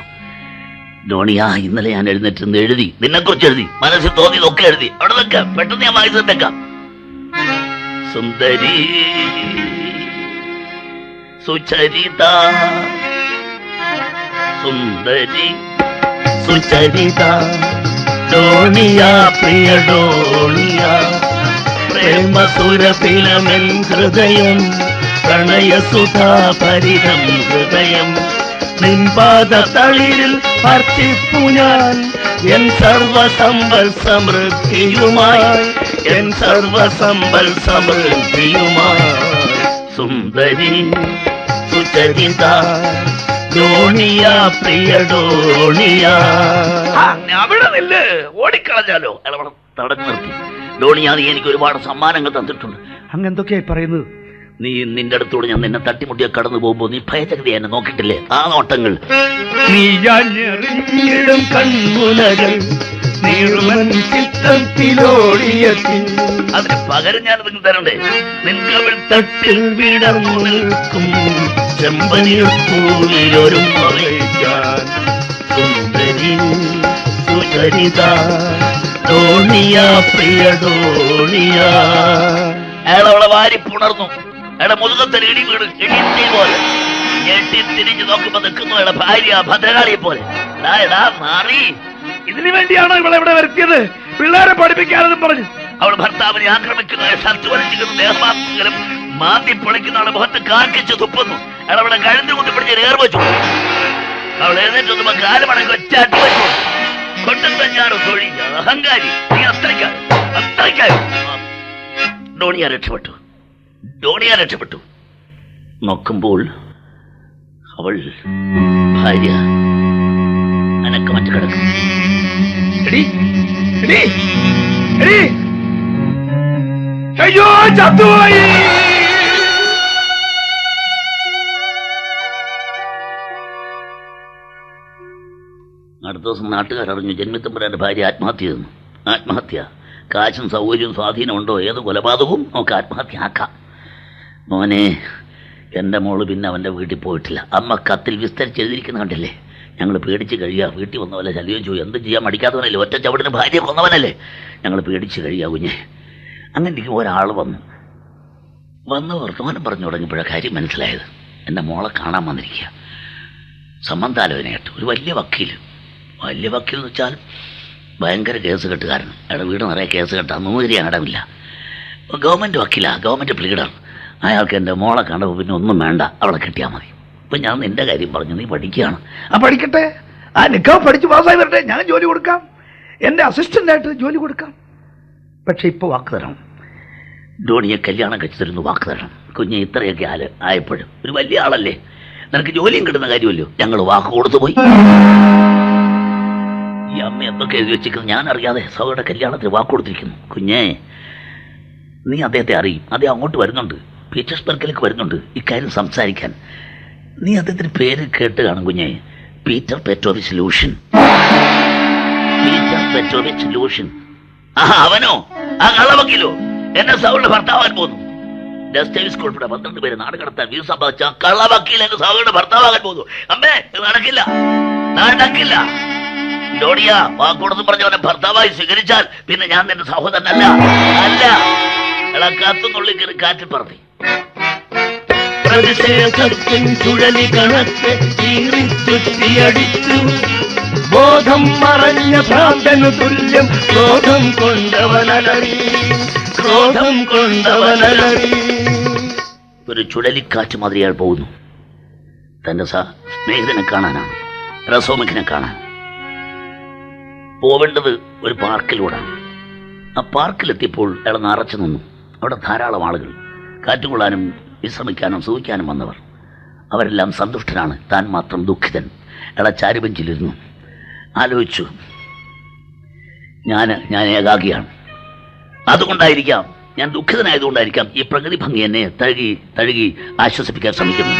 Speaker 3: ഡോണിയ, ഇന്നലെ ഞാൻ എഴുന്നേറ്റ് എഴുതി, നിന്നെക്കുറിച്ച് എഴുതി, മനസ്സിൽ തോന്നിയതൊക്കെ എഴുതി. അവിടെ നിൽക്കാം, പെട്ടെന്ന് ഞാൻ വായിച്ചേക്കാം. സുന്ദരി സുചരിത, സുന്ദരി സുചരിത, ഡോണിയ പ്രിയ ഡോണിയ, പ്രേമസുരപിലമെൻ ഹൃദയം, പ്രണയസുധാപരിതം ഹൃദയം, നിൻപാദ തളിരിൽ അർപ്പിപ്പു ഞാൻ എൻ സർവസമ്പൽ സമൃദ്ധിയുമായി, എൻ സർവസമ്പൽ സമൃദ്ധിയുമായി. സുന്ദരി സുചരിത, ഡോണിയ പ്രിയ ഡോണിയ. അവിടെ നില്ല്, ഓടിക്കളഞ്ഞാലോ. അയാളവിടെ തടഞ്ഞു നിർത്തി. ഡോണിയ, നീ എനിക്ക് ഒരുപാട് സമ്മാനങ്ങൾ തന്നിട്ടുണ്ട്.
Speaker 2: അങ്ങെന്തൊക്കെയായി പറയുന്നത്?
Speaker 3: നീ നിന്റെ അടുത്തോട് ഞാൻ നിന്നെ തട്ടിമുട്ടിയെ കടന്നു പോകുമ്പോ നീ ഭയചകതി എന്നെ നോക്കിട്ടില്ലേ? ആ നോട്ടങ്ങൾ,
Speaker 1: നീ ഞാഞ്ഞെറിഞ്ഞിടും കൺമുനകൾ ചിത്രത്തിലോടിയെത്തി.
Speaker 3: അതിന് പകരം ഞാൻ നിങ്ങൾ തരണ്ടേ? നിൻകവിൾ തട്ടിൽ വിടർന്നു നിൽക്കും ചെമ്പനിയൊരു സുന്ദരി സുചരിത ഡോണിയ പ്രിയ ഡോണിയ. അയാളവളെ വാരി പുണർന്നു. അയാളെ മുതുകത്തൊരു ഇടി വീട് ഇടി പോലെ ഞെട്ടി തിരിഞ്ഞു നോക്കുമ്പോ നിൽക്കുന്നു അയാളെ ഭാര്യ ഭദ്രകാളിയെ പോലെ. മാറി,
Speaker 1: ഇതിനു വേണ്ടിയാണോ ഇവളെ ഇവിടെ വരുത്തിയത്? പിള്ളേരെ പഠിപ്പിക്കാനെന്നും പറഞ്ഞു.
Speaker 3: അവൾ ഭർത്താവിനെ ആക്രമിക്കുന്ന ഷർട്ട് വലിച്ചിരിക്കുന്ന ദേഹമാക്കലും മാന്തി പൊളിക്കുന്ന അവളെ മുഖത്ത് കാക്കിച്ച് തുപ്പുന്നു. അയാൾ അവളെ കഴുത്ത് കുത്തിപ്പിടിച്ച് ഏർ വെച്ചു. അവൾ എഴുന്നേറ്റ് കാലുമടങ്ങി ഒച്ചാട്ടി വെച്ചു. കൊണ്ടുതഞ്ഞാറോ തൊഴി അഹങ്കാരി, നീ അത്രയ്ക്കായി. ഡോണിയ രക്ഷപ്പെട്ടു. നോക്കുമ്പോൾ അവൾ ഭാര്യ അനക്കമറ്റ് കിടക്കും.
Speaker 1: അയ്യോ, ചത്തുപോയി.
Speaker 3: അടുത്ത ദിവസം നാട്ടുകാരറിഞ്ഞു ജന്മിത്തമ്പുരാന്റെ ഭാര്യ ആത്മഹത്യ. കാശും സൗകര്യവും സ്വാധീനമുണ്ടോ? ഏത് കൊലപാതകവും നമുക്ക് ആത്മഹത്യ ആക്കാം. മോനെ, എൻ്റെ മോള് പിന്നെ അവൻ്റെ വീട്ടിൽ പോയിട്ടില്ല. അമ്മ കത്തിൽ വിസ്തരിച്ചെഴുതിയിരിക്കുന്ന കണ്ടില്ലേ? ഞങ്ങൾ പേടിച്ച് കഴിയുക. വീട്ടിൽ വന്നവല്ല ശല്യം ചെയ്യും. എന്തും ചെയ്യാൻ മടിക്കാത്തവനല്ലേ? ഒറ്റ ചവിടിന് ഭാര്യ കൊന്നവനല്ലേ? ഞങ്ങൾ പേടിച്ച് കഴിയുക കുഞ്ഞെ. അങ്ങനെ എനിക്ക് ഒരാൾ വന്ന് വർത്തമാനം പറഞ്ഞു തുടങ്ങിയപ്പോഴാണ് കാര്യം മനസ്സിലായത്. എൻ്റെ മോളെ കാണാൻ വന്നിരിക്കുക. സംബന്ധാലോചനയായിട്ട് ഒരു വലിയ വക്കീൽ എന്ന് വെച്ചാൽ ഭയങ്കര കേസ് കെട്ടുകാരൻ. അയാളുടെ വീട് നിറയെ കേസ് കെട്ടാൻ നൂതിരി അടവില്ല. ഗവൺമെൻറ് വക്കീലാണ്, ഗവൺമെൻറ് പ്ലീഡർ. അയാൾക്ക് എൻ്റെ മോളെ കണ്ടപ്പോൾ പിന്നെ ഒന്നും വേണ്ട, അവളെ കിട്ടിയാൽ മതി. ഇപ്പം ഞാൻ നിൻ്റെ കാര്യം പറഞ്ഞു, നീ പഠിക്കുകയാണ്.
Speaker 2: പഠിക്കട്ടെ. നിക്കാവ് പഠിച്ച് പാസ്സായി വരട്ടെ. ഞാൻ ജോലി കൊടുക്കാം, എൻ്റെ അസിസ്റ്റൻ്റായിട്ട് ജോലി കൊടുക്കാം. പക്ഷെ ഇപ്പോൾ വാക്ക് തരണം.
Speaker 3: ഡോണിയെ കല്യാണം കഴിച്ചു തരുന്നു, വാക്ക് തരണം. കുഞ്ഞ് ഇത്രയൊക്കെ ആയപ്പോഴും ഒരു വലിയ ആളല്ലേ, നിനക്ക് ജോലിയും കിട്ടുന്ന കാര്യമല്ലോ. ഞങ്ങൾ വാക്ക് കൊടുത്തു പോയി. ഈ അമ്മ എന്തൊക്കെ എഴുതി വെച്ചിരിക്കുന്നത് ഞാൻ അറിയാതെ സൗയുടെ കല്യാണത്തിന് വാക്ക് കൊടുത്തിരിക്കുന്നു. കുഞ്ഞേ, നീ അദ്ദേഹത്തെ അറിയും. അദ്ദേഹം അങ്ങോട്ട് വരുന്നുണ്ട്, പീറ്റേഴ്സ്ബർഗിലേക്ക് വരുന്നുണ്ട് ഇക്കാര്യം സംസാരിക്കാൻ. നീ അദ്ദേഹത്തിന് പേര് കേട്ട് കാണും കുഞ്ഞേ. Peter Petrovich Lucian. അവനോ? ആ കള്ളവക്കീലോ? എന്നെ സൗളുടെ ഭർത്താവാൻ പോന്നു. ഡസ്റ്റേവിസ് ഉൾപ്പെടെ 12 പേര് നാട് കടത്താൻ വീർ സമ്പാദിച്ച കള്ളവക്കീൽ എന്റെ സൗളുടെ ഭർത്താവാകാൻ പോന്നു. അമ്മേ, ഇത് നടക്കില്ല. ഡോണിയ, വാക്കോടൊന്നും പറഞ്ഞവനെ ഭർത്താവായി സ്വീകരിച്ചാൽ പിന്നെ ഞാൻ നിന്റെ സഹോദരനല്ല. കത്തുന്നുള്ളിൽ കയറി കാറ്റിൽ പറത്തി. ചുഴലി കണക്ക് ചുറ്റിയടിച്ചു. ബോധം മറഞ്ഞ ഭ്രാന്തനു തുല്യം ക്രോധം കൊണ്ടവനലറി. ഒരു ചുഴലിക്കാറ്റ് മാതിരി അയാൾ പോകുന്നു. തന്റെ സ്നേഹിതനെ കാണാനാണ്, റസോമിഖിനെ കാണാൻ. പോവേണ്ടത് ഒരു പാർക്കിലൂടെയാണ്. ആ പാർക്കിലെത്തിയപ്പോൾ അയാൾ നിറച്ചു നിന്നു. അവിടെ ധാരാളം ആളുകൾ, കാറ്റുകൊള്ളാനും വിശ്രമിക്കാനും സുഖിക്കാനും വന്നവർ. അവരെല്ലാം സന്തുഷ്ടരാണ്, താൻ മാത്രം ദുഃഖിതൻ. അയാളെ ചാരുബെഞ്ചിലിരുന്നു. ആലോചിച്ചു, ഞാൻ ഏകാഗിയാണ്. അതുകൊണ്ടായിരിക്കാം, ഞാൻ ദുഃഖിതനായതുകൊണ്ടായിരിക്കാം ഈ പ്രകൃതി ഭംഗി എന്നെ തഴുകി ആശ്വസിപ്പിക്കാൻ ശ്രമിക്കുന്നു.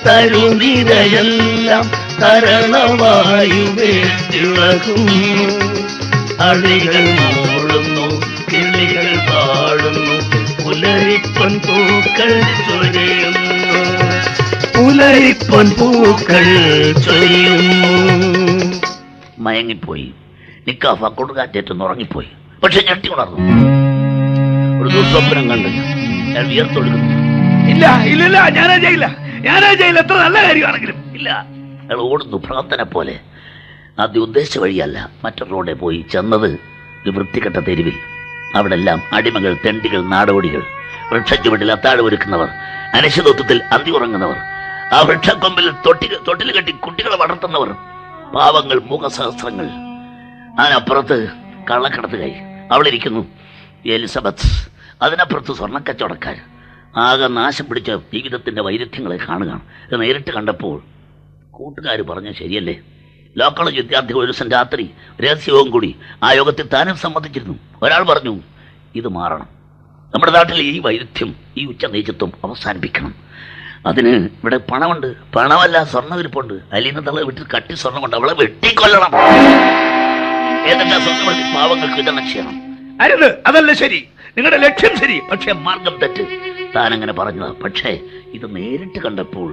Speaker 3: തരുനിരയെല്ലാം തരണവായുവേറ്റിളകുന്നു. അടികൾ മൂളുന്നു, കിളികൾ പാടുന്നു, പുലരിപ്പൊൻ പൂക്കൾ ചൊരിയുന്നു. മയങ്ങിപ്പോയി. നിക്കാഫ് കൊടുങ്കാറ്റേറ്റൊന്ന് ഉറങ്ങിപ്പോയി. പക്ഷെ ഞെട്ടി ഉണർന്നു. ഒരു ദുസ്വപ്നം കണ്ടു. ഞാൻ വിയർത്തൊടുക്കുന്നു.
Speaker 1: ഇല്ല, ഞാനേ ചെയ്യില്ല. എത്ര നല്ല കാര്യമാണെങ്കിലും ഇല്ല.
Speaker 3: അയാൾ ഓടുന്നു ഭ്രാന്തനെ പോലെ. ആദ്യം ഉദ്ദേശിച്ച വഴിയല്ല, മറ്റൊരു റോഡെ പോയി ചെന്നത്. ഒരു വൃത്തികെട്ട തെരുവിൽ. അവിടെ എല്ലാം അടിമകൾ, തെണ്ടികൾ, നാടോടികൾ, വൃക്ഷച്ചുവട്ടിൽ അത്താഴ് ഒരുക്കുന്നവർ, അനിശ്ചിതത്വത്തിൽ അന്തി ഉറങ്ങുന്നവർ, ആ വൃക്ഷക്കൊമ്പിൽ തൊട്ടിൽ കെട്ടി കുട്ടികളെ വളർത്തുന്നവർ, പാവങ്ങൾ, മുഖസഹസ്രങ്ങൾ. അതിനപ്പുറത്ത് കള്ളക്കടത്തുകായി അവളിരിക്കുന്നു, എലിസബത്ത്. അതിനപ്പുറത്ത് സ്വർണ്ണക്കച്ചവടക്കാർ. ആകെ നാശം പിടിച്ച ജീവിതത്തിൻ്റെ വൈരുദ്ധ്യങ്ങളെ കാണുകയാണ്. ഇത് നേരിട്ട് കണ്ടപ്പോൾ കൂട്ടുകാർ പറഞ്ഞ ശരിയല്ലേ. ലോ കോളേജ് വിദ്യാർത്ഥികൾ ഒരു ദിവസം രാത്രി രഹസ്യവും കൂടി ആ യോഗത്തിൽ താനും സമ്മതിച്ചിരുന്നു. ഒരാൾ പറഞ്ഞു, ഇത് മാറണം, നമ്മുടെ നാട്ടിൽ ഈ വൈരുദ്ധ്യം, ഈ ഉച്ചനീചത്വം അവസാനിപ്പിക്കണം. അതിന് ഇവിടെ പണമുണ്ട്, പണമല്ല സ്വർണ്ണവിരിപ്പുണ്ട്. അലീന തള്ള വീട്ടിൽ കട്ടി സ്വർണ്ണമുണ്ട്, അവളെ വെട്ടിക്കൊല്ലണം. ഏതെല്ലാം സ്വർണ്ണമെടുത്ത് പാവങ്ങൾക്ക് വിതരണം ചെയ്യണം.
Speaker 1: അരുത്, അതല്ല ശരി, നിങ്ങളുടെ ലക്ഷ്യം ശരി,
Speaker 3: പക്ഷെ മാർഗം തെറ്റ്. താനങ്ങനെ പറഞ്ഞതാ. പക്ഷേ ഇത് നേരിട്ട് കണ്ടപ്പോൾ,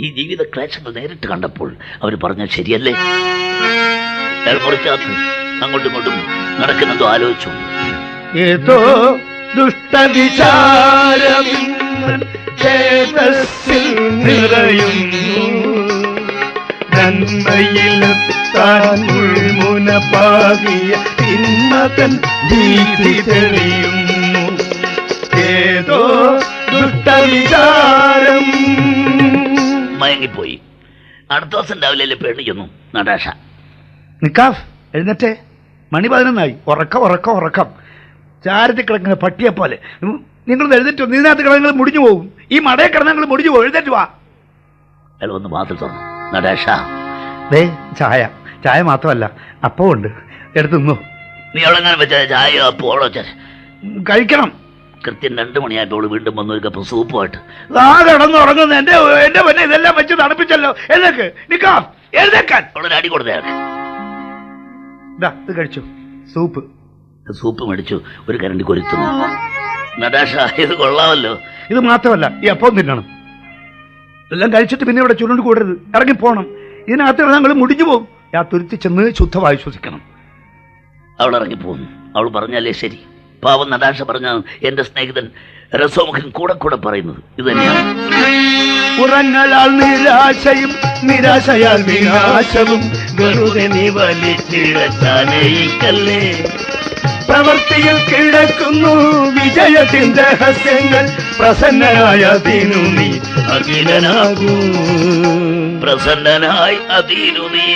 Speaker 3: ഈ ജീവിത ക്ലേശങ്ങൾ നേരിട്ട് കണ്ടപ്പോൾ അവർ പറഞ്ഞാൽ ശരിയല്ലേ. അയാൾ മുറിക്കകത്ത് അങ്ങോട്ടും ഇങ്ങോട്ടും നടക്കുന്നതോ ആലോചിച്ചു.
Speaker 2: ഏതോ ദുഷ്ടവിചാരം നിറയുന്നു, നന്മയിലെത്താൻ മുൾമുനപ്പാകിയ തിന്മതൻ ഭീതി തെളിയുന്നു. ഏതോ ദുഷ്ടവിചാരം.
Speaker 3: മയങ്ങിപ്പോയി. അടുത്ത ദിവസം രാവിലെ പേടിക്കുന്നു നടാഷ.
Speaker 2: നിക്കാഫ്, എഴുന്നേറ്റേ, മണി 11 ഉറക്കം. ചാരത്തിൽ കിടക്കുന്ന പട്ടിയെ പോലെ നിങ്ങൾ എഴുന്നേറ്റോ. ഇതിനകത്ത് കിടങ്ങൾ മുടിഞ്ഞു പോകും, ഈ മടയെ കിടന്നങ്ങൾ മുടിഞ്ഞു പോകും. എഴുന്നേറ്റ് വാ.
Speaker 3: അയാൾ വന്ന് വാതിൽ തുറന്നു. നടാഷ,
Speaker 2: ദേ ചായ മാത്രമല്ല അപ്പം ഉണ്ട്, എടുത്തുന്നു.
Speaker 3: നീ എവിടെങ്ങനെ വെച്ച ചായ അപ്പോൾ വെച്ചാൽ
Speaker 2: കഴിക്കണം.
Speaker 3: കൃത്യം 2 മണിയായപ്പോൾ വീണ്ടും വന്നു ഒരു കപ്പ് സൂപ്പുമായിട്ട്.
Speaker 2: കിടന്നുറങ്ങുന്നു. എന്റെ പൊന്നെ, ഇതെല്ലാം വെച്ച് തണുപ്പിച്ചല്ലോ. എഴുന്നേക്ക് നിക്കാഫ്, എഴുന്നേക്കാൻ.
Speaker 3: അവിടെ അടി കൊടുത്തയാൾക്ക്.
Speaker 2: ഇത് കഴിച്ചു. സൂപ്പ്
Speaker 3: മേടിച്ചു, ഒരു കരണ്ടി കൊരുത്തുന്നു. നടാഷ, ഇത് കൊള്ളാമല്ലോ.
Speaker 2: ഇത് മാത്രമല്ല, ഈ അപ്പം തിന്നണം. എല്ലാം കഴിച്ചിട്ട് പിന്നെ ഇവിടെ ചുരുണ്ട് കൂടരുത്, ഇറങ്ങിപ്പോണം. ഇതിനകത്ത് ഞങ്ങൾ മുടിഞ്ഞു പോകും. ആ തുരുത്തി ചെന്ന് ശുദ്ധമായി ശ്വസിക്കണം.
Speaker 3: അവൾ ഇറങ്ങിപ്പോകുന്നു. അവൾ പറഞ്ഞാലേ ശരി. പാവം നടാഷ പറഞ്ഞ എന്റെ സ്നേഹിതൻ രസോമുഖൻ കൂടെ പറയുന്നത് ഇത് തന്നെയാണ്.
Speaker 2: ഉറങ്ങലാൽ നിരാശയും നിരാശയാൽ വിനാശവും വെറുതെ നീ വലിച്ചിഴച്ചാനയിക്കല്ലേ. പ്രവൃത്തിയിൽ കിടക്കുന്നു വിജയത്തിന്റെ രഹസ്യങ്ങൾ. പ്രസന്നനായ അതിനു നീ അധീനനാകൂ.
Speaker 3: പ്രസന്നനായി അതിനു നീ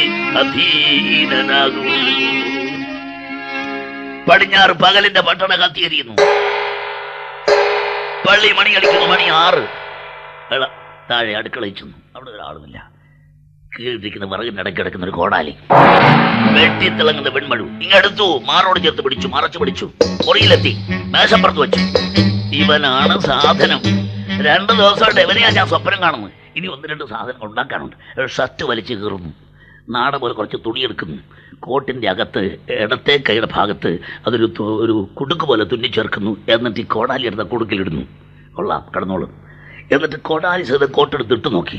Speaker 3: അധീനനാകൂ. പടിഞ്ഞാറ് പകലിന്റെ പട്ടണ കത്തിയിരിക്കുന്നു. പള്ളി മണി അടിക്കുന്നു. മണി 6. താഴെ അടുക്കളയിൽ ചെന്നു. അവിടെ ഒരാളുമില്ല. കീഴിരിക്കുന്ന വിറകിന്റെ ഇടയ്ക്ക് കിടക്കുന്ന ഒരു കോടാലി, വെട്ടിത്തിളങ്ങുന്ന വെൺമഴു. ഇങ്ങെടുത്തു, മാറോട് ചേർത്ത് പിടിച്ചു, മറച്ചു പിടിച്ചു, മുറിയിലെത്തി, മേശപ്പുറത്ത് വെച്ചു. ഇവനാണ് സാധനം. 2 ദിവസമായിട്ട് ഇവനെയാ ഞാൻ സ്വപ്നം കാണുന്നത്. ഇനി 1-2 സാധനങ്ങൾ ഉണ്ടാക്കാനുണ്ട്. ഷർട്ട് വലിച്ചു കീറുന്നു. നാട പോലെ കുറച്ച് തുണിയെടുക്കുന്നു. കോട്ടിൻ്റെ അകത്ത് ഇടത്തെ കൈയുടെ ഭാഗത്ത് ഒരു കുടുക്ക് പോലെ തുന്നിച്ചേർക്കുന്നു. എന്നിട്ട് ഈ കോടാലി എടുത്ത കുടുക്കിലിടുന്നു. കൊള്ളാം, കിടന്നോളും. എന്നിട്ട് കോടാലി ചെയ്ത് കോട്ടെടുത്തിട്ട് നോക്കി.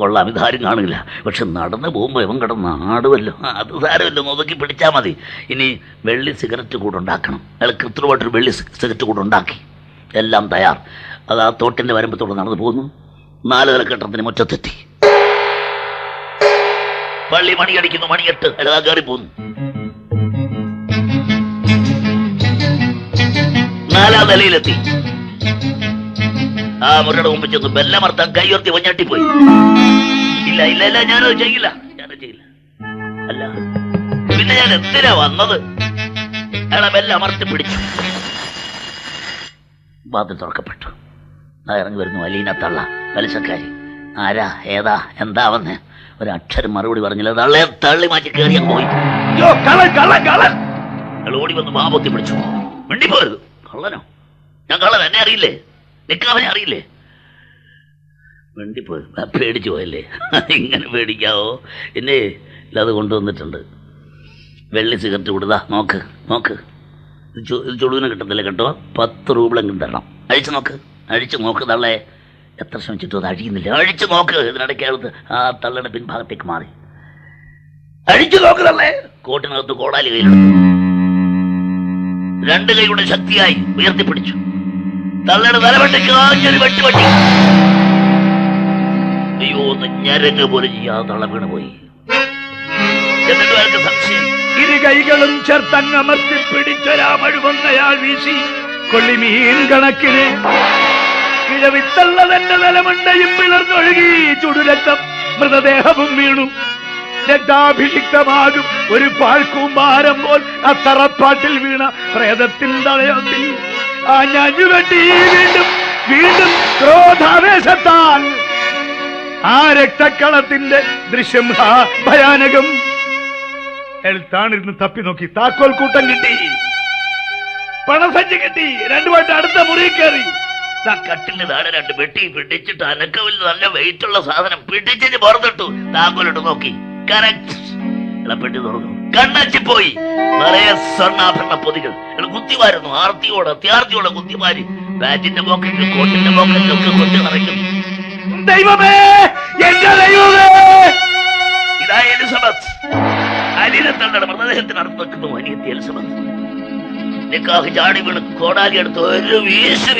Speaker 3: കൊള്ളാം, ഇതാരും കാണില്ല. പക്ഷെ നടന്നു പോകുമ്പോൾ ഇവൻ കിടന്ന് ആടുമല്ലോ. അത് സാരമല്ലോ, നോക്കി പിടിച്ചാൽ മതി. ഇനി വെള്ളി സിഗരറ്റ് കൂടെ ഉണ്ടാക്കണം. അയാൾ കൃത്രിമമായിട്ടൊരു വെള്ളി സിഗരറ്റ് കൂടെ ഉണ്ടാക്കി. എല്ലാം തയ്യാർ. അത് ആ തോട്ടിൻ്റെ വരമ്പത്തോടെ നടന്നു പോകുന്നു. 4 നിലക്കെട്ടത്തിന് മുറ്റത്തെത്തി. പള്ളി മണി അടിക്കുന്നു. മണി 8. അല്ലാതെ കയറി പോകുന്നു. 4-ാം നിലയിലെത്തി. ആ മുറിയുടെ മുമ്പ് ചെന്നു ബെല്ലമർത്താൻ കൈയുയർത്തി വഞ്ഞാട്ടിപ്പോയി. ഇല്ല, ഞാനത് ചെയ്യില്ല. അല്ല, പിന്നെ ഞാൻ എന്തിനാ വന്നത്? അയാളെ ബെല്ലമർത്തി പിടിച്ചു. വാതിൽ തുറക്കപ്പെട്ടു. ഇറങ്ങി വരുന്നു അലീന തള്ള, പലിശക്കാരി. ആരാ, ഏതാ, എന്താ വന്നേ? ഒരക്ഷരം മറുപടി പറഞ്ഞില്ല. തള്ളി മാറ്റി കയറിയാൻ പോയി. അയാൾ ഓടി വന്ന് മാപൊത്തി പിടിച്ചു. മിണ്ടിപ്പോരുത്. കള്ളനോ? ഞാൻ കള്ളൻ, എന്നെ അറിയില്ലേ? നിക്കാവനെ അറിയില്ലേ? മിണ്ടിപ്പോയി. പേടിച്ചു പോയല്ലേ? ഇങ്ങനെ പേടിക്കാവോ? എന്നെ ഇല്ലാതെ കൊണ്ടുവന്നിട്ടുണ്ട്. വെള്ളി സിഗരറ്റ് കൊടുതാ. നോക്ക്. ഇത് ചുടുവിന് കിട്ടത്തില്ല കേട്ടോ. 10 രൂപയെങ്കിലും തരണം. അഴിച്ചു നോക്ക് തള്ളേ. എത്ര ശ്രമിച്ചിട്ടും അത് അഴിയുന്നില്ല. അഴിച്ചു നോക്ക്. ഇതിനിടയ്ക്ക് അകത്ത് ആ തള്ളയുടെ പിൻഭാഗത്തേക്ക് മാറി. അഴിച്ചു നോക്ക് തള്ളേ. കോട്ടിനകത്ത് കോടാലി കയ്യിലെടുത്തു. 2 കൈയുടെ ശക്തിയായി ഉയർത്തിപ്പിടിച്ചു. തള്ളയുടെ തലവെട്ടിക്ക് വെട്ടി. അയ്യോ, ഒന്ന് ഞരങ്ങ് പോലെ ചെയ്യാതെ തള്ള വീണ് പോയി. എന്നിട്ട് അയാൾക്ക് സംശയം.
Speaker 1: 2 കൈകളും ചേർത്തങ്ങമർത്തി പിടിച്ചൊരാമഴുവന്നയാൾ വീശി കൊള്ളിമീൻ കണക്കിന് കിഴവിത്തള്ള തന്നെ നിലമണ്ടയും പിളർന്നൊഴുകി. ചുടുരക്തം മൃതദേഹവും വീണു. രക്താഭിഷിക്തമാകും ഒരു പാഴ്ക്കൂമ്പാരം പോൽ അത്തറപ്പാട്ടിൽ വീണ പ്രേതത്തിൽ തടയൊത്തി ആ ഞാഞ്ഞുകെട്ടി വീണ്ടും വീണ്ടും ക്രോധാവേശത്താൽ ആ രക്തക്കളത്തിന്റെ ദൃശ്യം ഭയാനകം. അയാൾ താണിരുന്ന് തപ്പി നോക്കി. താക്കോൽ കൂട്ടം കിട്ടി, പണസഞ്ചി കിട്ടി. രണ്ടുമായിട്ട് അടുത്ത മുറി കയറി.
Speaker 3: കട്ടിന്റെ താഴെ 2 വെട്ടി പിടിച്ചിട്ട് അനക്കവിൽ നല്ല വെയിറ്റ് ഉള്ള സാധനം പിടിച്ചിട്ട് പുറത്തിട്ടു. താക്കോലിട്ട് നോക്കി. കറക്റ്റ്. പെട്ടി തുറന്നു. കണ്ണച്ചിപ്പോയി. നിറയെ സ്വർണ്ണാഭരണ പൊതികൾ. കുത്തിമാരുന്നു. ആർത്തിയോടെ കുത്തിമാരി. ബാറ്റിന്റെ പോക്കറ്റിൽ കോട്ടിന്റെ പോക്കറ്റിലൊക്കെ കൊത്തി നിറയ്ക്കുന്നു.
Speaker 1: ദൈവമേ, എന്റെ ദൈവമേ!
Speaker 3: ഇതാ എലിസബത്ത്. അനിയത്തങ്ങളുടെ മൃതദേഹത്തിന് അടുത്ത് വെക്കുന്നു അനിയത്തി എലിസബത്ത്. നിക്കാഹ് ചാടി വീണ് കോടാലി എടുത്ത് ഒരു വീശ്.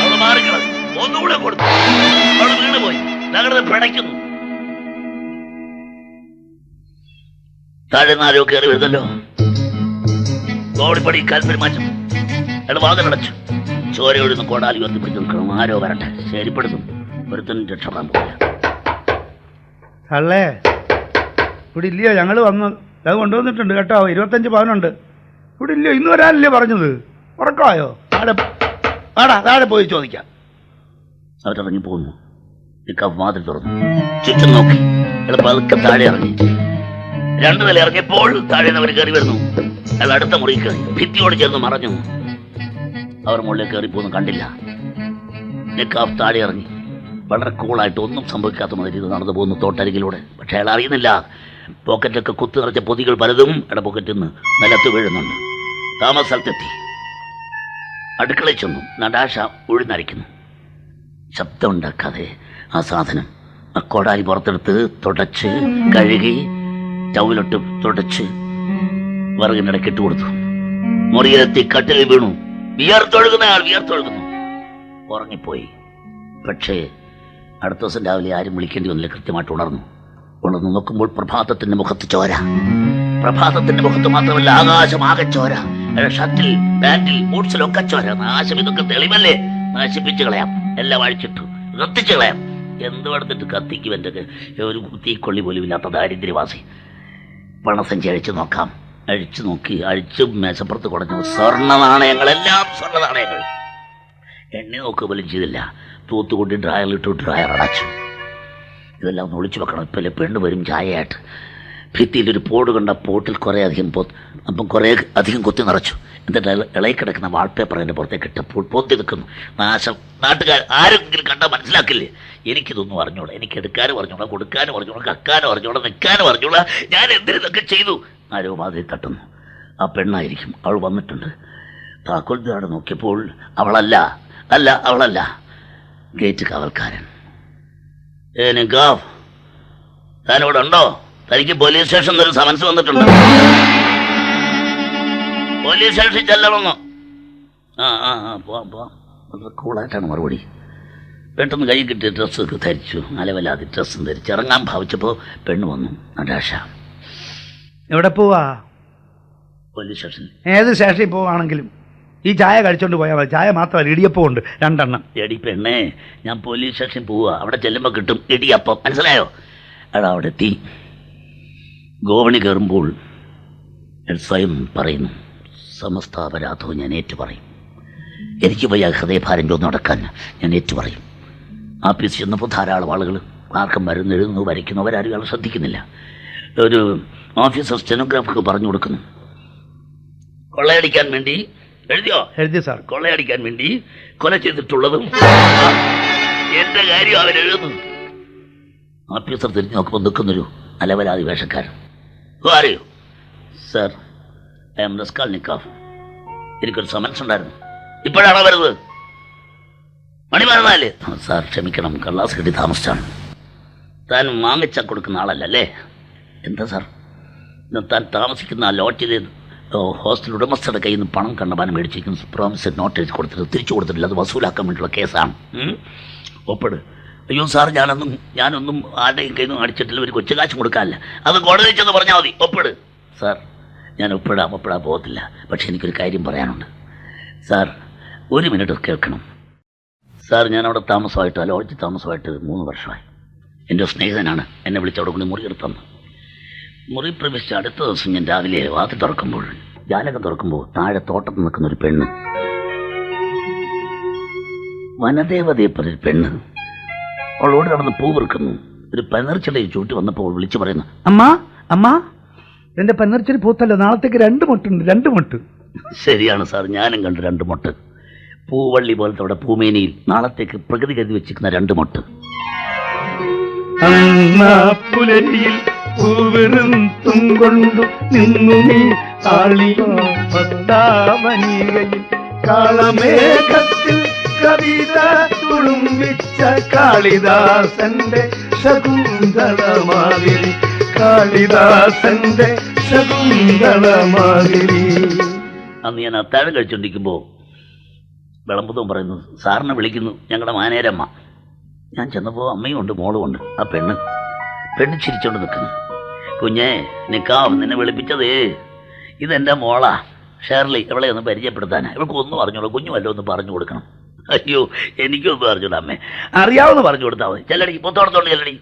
Speaker 3: അവള് മാറിക്കളഞ്ഞു. ഒന്നുകൂടെ കൊടുത്തു. അവള് വീണുപോയി. നഗരത്തെ പിടയ്ക്കുന്നു. താഴെ നാരോ കയറി വരുന്നല്ലോ. കോടിപ്പടി കാൽപ്പരി മാറ്റം. അയാൾ വാതിലടച്ചു. ചോരയൊഴുന്ന കോടാലി വന്ന് പിടിച്ചു നിൽക്കണം. ആരോ വരട്ടെ. ശരിപ്പെടുത്തും. ഒരുത്തനും രക്ഷപ്പെടാൻ പോകില്ല.
Speaker 2: അല്ലേ ഇവിടെ ഇല്ലയോ? ഞങ്ങൾ വന്ന് അത് കൊണ്ടുവന്നിട്ടുണ്ട് കേട്ടോ. 25 പവനുണ്ട്. ഇവിടെ ഇല്ലയോ? ഇന്ന് വരാനല്ലേ പറഞ്ഞത്? ഉറക്കമായോ? താഴെ പോയി ചോദിക്കാം.
Speaker 3: അവരിറങ്ങി പോകുന്നു. നിക്കാഫ് വാതിൽ തുറന്നു. ചുറ്റും നോക്കി. പതുക്കെ താഴെ ഇറങ്ങി. 2 നില ഇറങ്ങിയപ്പോൾ താഴെ അവർ കയറി വരുന്നു. അയാൾ അടുത്ത മുറി കയറി. ഭിത്തിയോട് ചേർന്ന് മറഞ്ഞു. അവർ മുകളിലേക്ക് കയറി പോകുന്നു. കണ്ടില്ല. നിക്കാഫ് താഴെ ഇറങ്ങി. വളരെ കൂളായിട്ട് ഒന്നും സംഭവിക്കാത്ത മാതിരി നടന്നു പോകുന്നു തോട്ടരികിലൂടെ. പക്ഷെ അയാൾ അറിയുന്നില്ല. പോക്കറ്റിലൊക്കെ കുത്തി നിറച്ച പൊതികൾ പലതും പോക്കറ്റിൽ നിന്ന് നിലത്ത് വീഴുന്നുണ്ട്. താമസ സ്ഥലത്തെത്തി. അടുക്കളയിൽ ചെന്നു. നടാശ ഉഴുന്നരയ്ക്കുന്നു. ശബ്ദം ഉണ്ടാക്കാതെ ആ സാധനം ആ കോടാലി പുറത്തെടുത്ത് തുടച്ച് കഴുകി ചവിലിട്ട് തുടച്ച് വിറകിനിടയ്ക്ക് ഇട്ട് കൊടുത്തു. മുറിയിലെത്തി കട്ടിലിൽ വീണു. വിയർത്തൊഴുകുന്നു. ഉറങ്ങിപ്പോയി. പക്ഷേ അടുത്ത ദിവസം രാവിലെ ആരും വിളിക്കേണ്ടി വന്നില്ല. കൃത്യമായിട്ട് ഉണർന്നു നോക്കുമ്പോൾ പ്രഭാതത്തിന്റെ മുഖത്ത് ചോര. പ്രഭാതത്തിന്റെ മുഖത്ത് മാത്രമല്ല, ആകാശം ആകെ ചോര. ഷർട്ടിൽ, പാന്റിൽ, ബൂട്ട്സിലൊക്കെ ചോര. നാശം. ഇതൊക്കെ തെളിവല്ലേ? നശിപ്പിച്ചു കളയാം. എല്ലാം അഴിച്ചിട്ടു കത്തിച്ചു കളയാം. എന്ത് എടുത്തിട്ട് കത്തിക്കും? എൻ്റെ ഒരു തീക്കൊള്ളി പോലും ഇല്ലാത്ത ദാരിദ്ര്യവാസി. പണസഞ്ചി അഴിച്ചു നോക്കാം. അഴിച്ചു നോക്കി. അഴിച്ചു മേശപ്പുറത്ത് കുടഞ്ഞു. സ്വർണ്ണ നാണയങ്ങളെല്ലാം സ്വർണ്ണ നാണയങ്ങൾ. എണ്ണി നോക്കുക പോലും ചെയ്തില്ല. തൂത്തുകൂട്ടി ഡ്രയറിലിട്ടു. ഡ്രയർ അടച്ചു. ഇതെല്ലാം ഒന്ന് ഒളിച്ചു വെക്കണം. ഇപ്പം പെണ്ണ് വരും ചായയായിട്ട്. ഭിത്തിയിലൊരു പോട് കണ്ട പോട്ടിൽ കുറേ അധികം കുത്തി നിറച്ചു. എന്നിട്ട് ഇളയി കിടക്കുന്ന വാൾപേപ്പർ അതിൻ്റെ പുറത്തേക്ക് ഇട്ടപ്പോൾ പൊത്തി നിൽക്കുന്നു. നാശം. നാട്ടുകാർ ആരെങ്കിലും കണ്ടാൽ മനസ്സിലാക്കില്ലേ? എനിക്കിതൊന്നും അറിഞ്ഞോളാം. എനിക്ക് എടുക്കാനും അറിഞ്ഞോളാം, കൊടുക്കാനും അറിഞ്ഞോളാം, കക്കാനും അറിഞ്ഞോളാം, നിൽക്കാനും അറിഞ്ഞോളാം. ഞാൻ എന്തിനൊക്കെ ചെയ്തു? ആരോ മാതിരി തട്ടുന്നു. ആ പെണ്ണായിരിക്കും. അവൾ വന്നിട്ടുണ്ട്. താക്കോൽദാടെ നോക്കിയപ്പോൾ അവളല്ല. ഗേറ്റ് കാവൽക്കാരൻ. താനിവിടെ ഉണ്ടോ? തനിക്ക് പോലീസ് സ്റ്റേഷനിൽ ഒരു സമൻസ് വന്നിട്ടുണ്ട്. പോലീസ് സ്റ്റേഷനിൽ ചെല്ലണമെന്നോ? പോവാം. വളരെ കൂളായിട്ടാണ് മറുപടി. പെട്ടെന്ന് കൈ കിട്ടിയ ഡ്രസ്സൊക്കെ ധരിച്ചു. അലവലാതെ ഡ്രസ്സും ധരിച്ച് ഇറങ്ങാൻ ഭാവിച്ചപ്പോൾ പെണ്ണ് വന്നു. നടാശ.
Speaker 2: എവിടെ പോവാ?
Speaker 3: പോലീസ് സ്റ്റേഷനിൽ.
Speaker 2: ഏത് സ്റ്റേഷനിൽ പോവാണെങ്കിലും ഈ ചായ കഴിച്ചോണ്ട് പോയാൽ മതി. ചായ മാത്രമല്ല, ഇടിയപ്പം ഉണ്ട് 2 എണ്ണം.
Speaker 3: എടി പെണ്ണേ, ഞാൻ പോലീസ് സ്റ്റേഷനിൽ പോവുക. അവിടെ ചെല്ലുമ്പോൾ കിട്ടും ഇടിയപ്പം. മനസ്സിലായോ? അവിടെ എത്തി. ഗോവണി കയറുമ്പോൾ സ്വയം പറയുന്നു, സമസ്താപരാധവും ഞാൻ ഏറ്റുപറയും. എനിക്ക് വയ്യ ഹൃദയഭാരം ചോന്ന് നടക്കാൻ. ഞാൻ ഏറ്റുപറയും. ആഫീസിൽ ചെന്നപ്പോൾ ധാരാളം ആളുകൾ ആർക്കും മരുന്നെഴുതുന്നു, വരയ്ക്കുന്നു. അവരാരും ആൾ ശ്രദ്ധിക്കുന്നില്ല. ഒരു ഓഫീസർ സ്റ്റെനോഗ്രാഫർക്ക് പറഞ്ഞു കൊടുക്കുന്നു. കൊള്ളയടിക്കാൻ വേണ്ടി
Speaker 2: എഴുതി സാർ.
Speaker 3: കൊള്ളയടിക്കാൻ വേണ്ടി കൊല ചെയ്തിട്ടുള്ളതും എന്റെ കാര്യം അവരെഴുതുന്നു. ഓഫീസർ തിരിഞ്ഞു നോക്കുമ്പോൾ നിൽക്കുന്നൊരു അലവലാതി വേഷക്കാരൻ. അറിയോ സാർ, ഐ എം റസ്കാൽനിക്കോവ്. എനിക്കൊരു സമൻസ് ഉണ്ടായിരുന്നു. ഇപ്പോഴാണോ വരുന്നത്? മണി 14. സാർ ക്ഷമിക്കണം, കള്ളാസ് കിട്ടി താമസിച്ചാണ്. താൻ വാങ്ങിച്ചാൽ കൊടുക്കുന്ന ആളല്ലേ? എന്താ സാർ? താൻ താമസിക്കുന്ന ആ ലോഡ്ജിൽ ഹോസ്റ്റൽ ഉടമസ്ഥയുടെ കയ്യിൽ നിന്ന് പണം കണ്ടമാനം മേടിച്ചിരിക്കുന്നു. പ്രോമിസ് നോട്ട് എഴുതി കൊടുത്തിട്ട് തിരിച്ചു കൊടുത്തിട്ടില്ല. അത് വസൂലാക്കാൻ വേണ്ടിയുള്ള കേസാണ്. ഒപ്പിട്. അയ്യോ സാർ, ഞാനൊന്നും ആരുടെയും കയ്യിൽ നിന്നും അടിച്ചിട്ടില്ല. ഒരു കൊച്ചു കാശും കൊടുക്കാനില്ല. അത് കോടതി ചെന്ന് പറഞ്ഞാൽ മതി. ഒപ്പിട്. സാർ, ഞാൻ ഒപ്പിടാൻ പോകത്തില്ല. പക്ഷെ എനിക്കൊരു കാര്യം പറയാനുണ്ട്. സാർ, 1 മിനിറ്റ് കേൾക്കണം. സാർ, ഞാനവിടെ താമസമായിട്ട്, ലോഡ്ജിൽ താമസമായിട്ട് 3 വർഷമായി. എൻ്റെ സ്നേഹിതനാണ് എന്നെ വിളിച്ച് അവിടെ കൊണ്ട് മുറിയെടുത്തന്ന്. മുറി പ്രവേശിച്ച അടുത്ത ദിവസം ഞാൻ രാവിലെ വാതിൽ തുറക്കുമ്പോൾ, ജാലകം തുറക്കുമ്പോൾ താഴെ തോട്ടത്തിൽ നിൽക്കുന്നൊരു പെണ്ണ്. വനദേവതയെപ്പോലെ ഒരു പെണ്ണ് അവളോട് നടന്ന് പൂ വെറുക്കുന്നു. ഒരു പനർച്ചെടിയിൽ ചൂട്ടി വന്നപ്പോൾ വിളിച്ചു പറയുന്നു,
Speaker 2: അമ്മ അമ്മ എന്റെ പന്നർച്ചെടി പൂത്തല്ലോ, നാളത്തേക്ക് 2 മുട്ടുണ്ട്, 2 മുട്ട്.
Speaker 3: ശരിയാണ് സാർ, ഞാനും കണ്ടു 2 മുട്ട്. പൂവള്ളി പോലത്തെ അവിടെ പൂമേനിയിൽ നാളത്തേക്ക് പ്രകൃതി കരുതി വെച്ചിരിക്കുന്ന 2 മുട്ട്.
Speaker 2: പുലരിയിൽ പൂവിറുത്തും കൊണ്ടു നിന്നു നീ ആളിയിൽ കാളമേഘത്തിൽ കവിത തുളുമ്പിച്ച കാളിദാസന്റെ ശകുന്തളമാതിരി, കാളിദാസന്റെ ശകുന്തളമാതിരി.
Speaker 3: അന്ന് ഞാൻ അത്താഴം കഴിച്ചുകൊണ്ടിരിക്കുമ്പോ വിളമ്പുതവും പറയുന്നു, സാറിനെ വിളിക്കുന്നു ഞങ്ങളുടെ മാനേരമ്മ. ഞാൻ ചെന്നപ്പോ അമ്മയും ഉണ്ട്, മോളും ഉണ്ട്. ആ പെണ്ണ് ചിരിച്ചോണ്ട് നിൽക്കുന്നു. കുഞ്ഞേ നിക്കാവ്, നിന്നെ വിളിപ്പിച്ചതേ ഇതെന്റെ മോളാ ഷേർലി, ഇവളെ ഒന്ന് പരിചയപ്പെടുത്താനാ. ഇവൾക്ക് ഒന്നും അറിഞ്ഞോളൂ, കുഞ്ഞു വല്ലതും ഒന്ന് പറഞ്ഞു കൊടുക്കണം. അയ്യോ എനിക്കൊന്നും അറിഞ്ഞൂടാ അമ്മേ, അറിയാവുന്ന പറഞ്ഞു കൊടുത്താൽ മതി. ചെല്ലടി പുസ്തകത്തോണ്ട് ചെല്ലടി.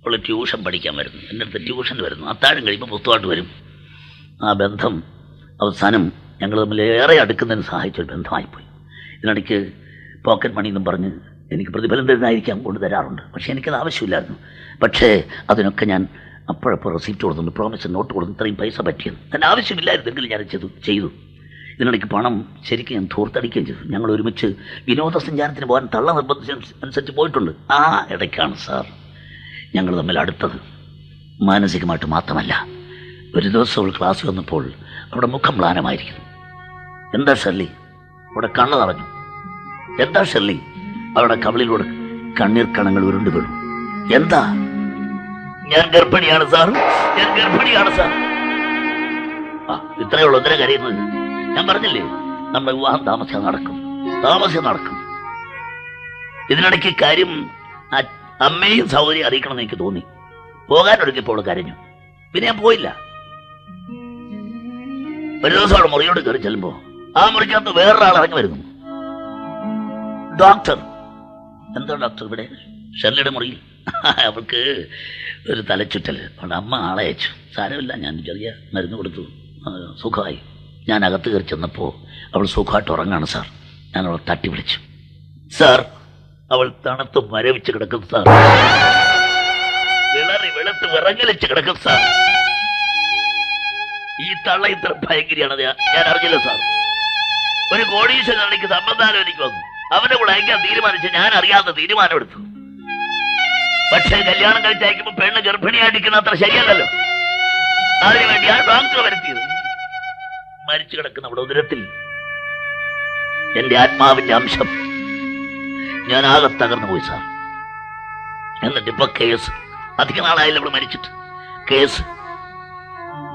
Speaker 3: അവള് ട്യൂഷൻ പഠിക്കാൻ വരുന്നു, എൻ്റെ അടുത്ത് ട്യൂഷന് വരുന്നു. അത്താഴം കഴിയുമ്പോൾ പുസ്തകമായിട്ട് വരും. ആ ബന്ധം അവസാനം ഞങ്ങൾ തമ്മിൽ ഏറെ അടുക്കുന്നതിന് സഹായിച്ചൊരു ബന്ധമായിപ്പോയി. ഇതിനിടയ്ക്ക് പോക്കറ്റ് മണി എന്നും പറഞ്ഞ് എനിക്ക് പ്രതിഫലം തരുന്നതായിരിക്കാം കൊണ്ടുതരാറുണ്ട്. പക്ഷേ എനിക്കത് ആവശ്യമില്ലായിരുന്നു. പക്ഷേ അതിനൊക്കെ ഞാൻ അപ്പോഴപ്പോൾ റെസിപ്റ്റ് കൊടുത്തുണ്ട്, പ്രോമിസ് നോട്ട് കൊടുത്തു. ഇത്രയും പൈസ പറ്റിയെന്ന് എൻ്റെ ആവശ്യമില്ലായിരുന്നെങ്കിൽ ഞാൻ ചെയ്തു. ഇതിനിടയ്ക്ക് പണം ശരിക്കും ഞാൻ ധൂർത്തടിക്കുകയും ചെയ്തു. ഞങ്ങൾ ഒരുമിച്ച് വിനോദസഞ്ചാരത്തിന് പോകാൻ തള്ള നിർബന്ധിച്ചനുസരിച്ച് പോയിട്ടുണ്ട്. ആ ഇടയ്ക്കാണ് സാർ ഞങ്ങൾ തമ്മിൽ അടുത്തത്. മാനസികമായിട്ട് മാത്രമല്ല, ഒരു ദിവസം അവൾ ക്ലാസ്സിൽ വന്നപ്പോൾ അവിടെ മുഖം മ്ലാനമായിരിക്കുന്നു. എന്താ ഷെർലി? അവിടെ കണ്ണ് നിറഞ്ഞു. എന്താ ഷെർലി? അവിടെ കവിളിലൂടെ കണ്ണീർ കണങ്ങൾ ഉരുണ്ടു വീണു. എന്താ? ഞാൻ ഗർഭിണിയാണ് സാർ, ഞാൻ ഗർഭിണിയാണ് സാർ. ആ ഇത്രയുള്ള ഒന്നിനെ കരയുന്നത്. ഞാൻ പറഞ്ഞില്ലേ നമ്മുടെ വിവാഹം താമസിയാതെ നടക്കും. ഇതിനിടയ്ക്ക് കാര്യം അമ്മയും സഹോദരിയും അറിയിക്കണമെന്ന് എനിക്ക് തോന്നി. പോകാനൊരുക്കിപ്പോൾ കരഞ്ഞു. പിന്നെ ഞാൻ പോയില്ല. ഒരു ദിവസം അവിടെ മുറിയോട് കയറി ചെല്ലുമ്പോ ആ മുറിക്കകത്ത് വേറൊരാൾ ഇറങ്ങി വരുന്നു. ഡോക്ടർ. എന്താ ഡോക്ടർ ഇവിടെ? ഷെർലിയുടെ മുറിയിൽ അവൾക്ക് ഒരു തലച്ചുറ്റൽ. അവിടെ അമ്മ ആളെ അയച്ചു. സാരമില്ല, ഞാൻ ചെറിയ മരുന്ന് കൊടുത്തു, സുഖമായി. ഞാൻ അകത്ത് കയറി ചെന്നപ്പോൾ അവൾ സുഖമായിട്ട് ഉറങ്ങാണ് സാർ. ഞാൻ അവളെ തട്ടി വിളിച്ചു. സാർ, അവൾ തണുത്ത് മരവിച്ച് കിടക്കും സാർ, വെളുത്ത് വിറങ്ങലിച്ച് കിടക്കും സാർ. ഈ തള്ള ഇത്ര ഭയങ്കരിയാണത് ഞാൻ അറിഞ്ഞില്ല സാർ. ഒരു കോടീശ്വരൻ എനിക്ക് സംബന്ധാനം എനിക്ക് വന്നു. അവന്റെ കൂടെ അയക്കാൻ തീരുമാനിച്ച് ഞാൻ അറിയാത്ത തീരുമാനമെടുത്തു. പക്ഷേ കല്യാണം കഴിച്ചയക്കുമ്പോൾ പെണ്ണ് ഗർഭിണിയായിരിക്കുന്ന അത്ര ശരിയല്ലല്ലോ. അതിനുവേണ്ടിയാണ് ഡോക്ടർ വരുത്തിയത്. മരിച്ചു കിടക്കുന്ന അവിടെ ഉദരത്തിൽ എന്റെ ആത്മാവിന്റെ അംശം. ഞാൻ ആകെ തകർന്നു പോയി സാർ. എന്നിട്ട് ഇപ്പൊ കേസ്, അധിക നാളായില്ല ഇവിടെ മരിച്ചിട്ട്. കേസ്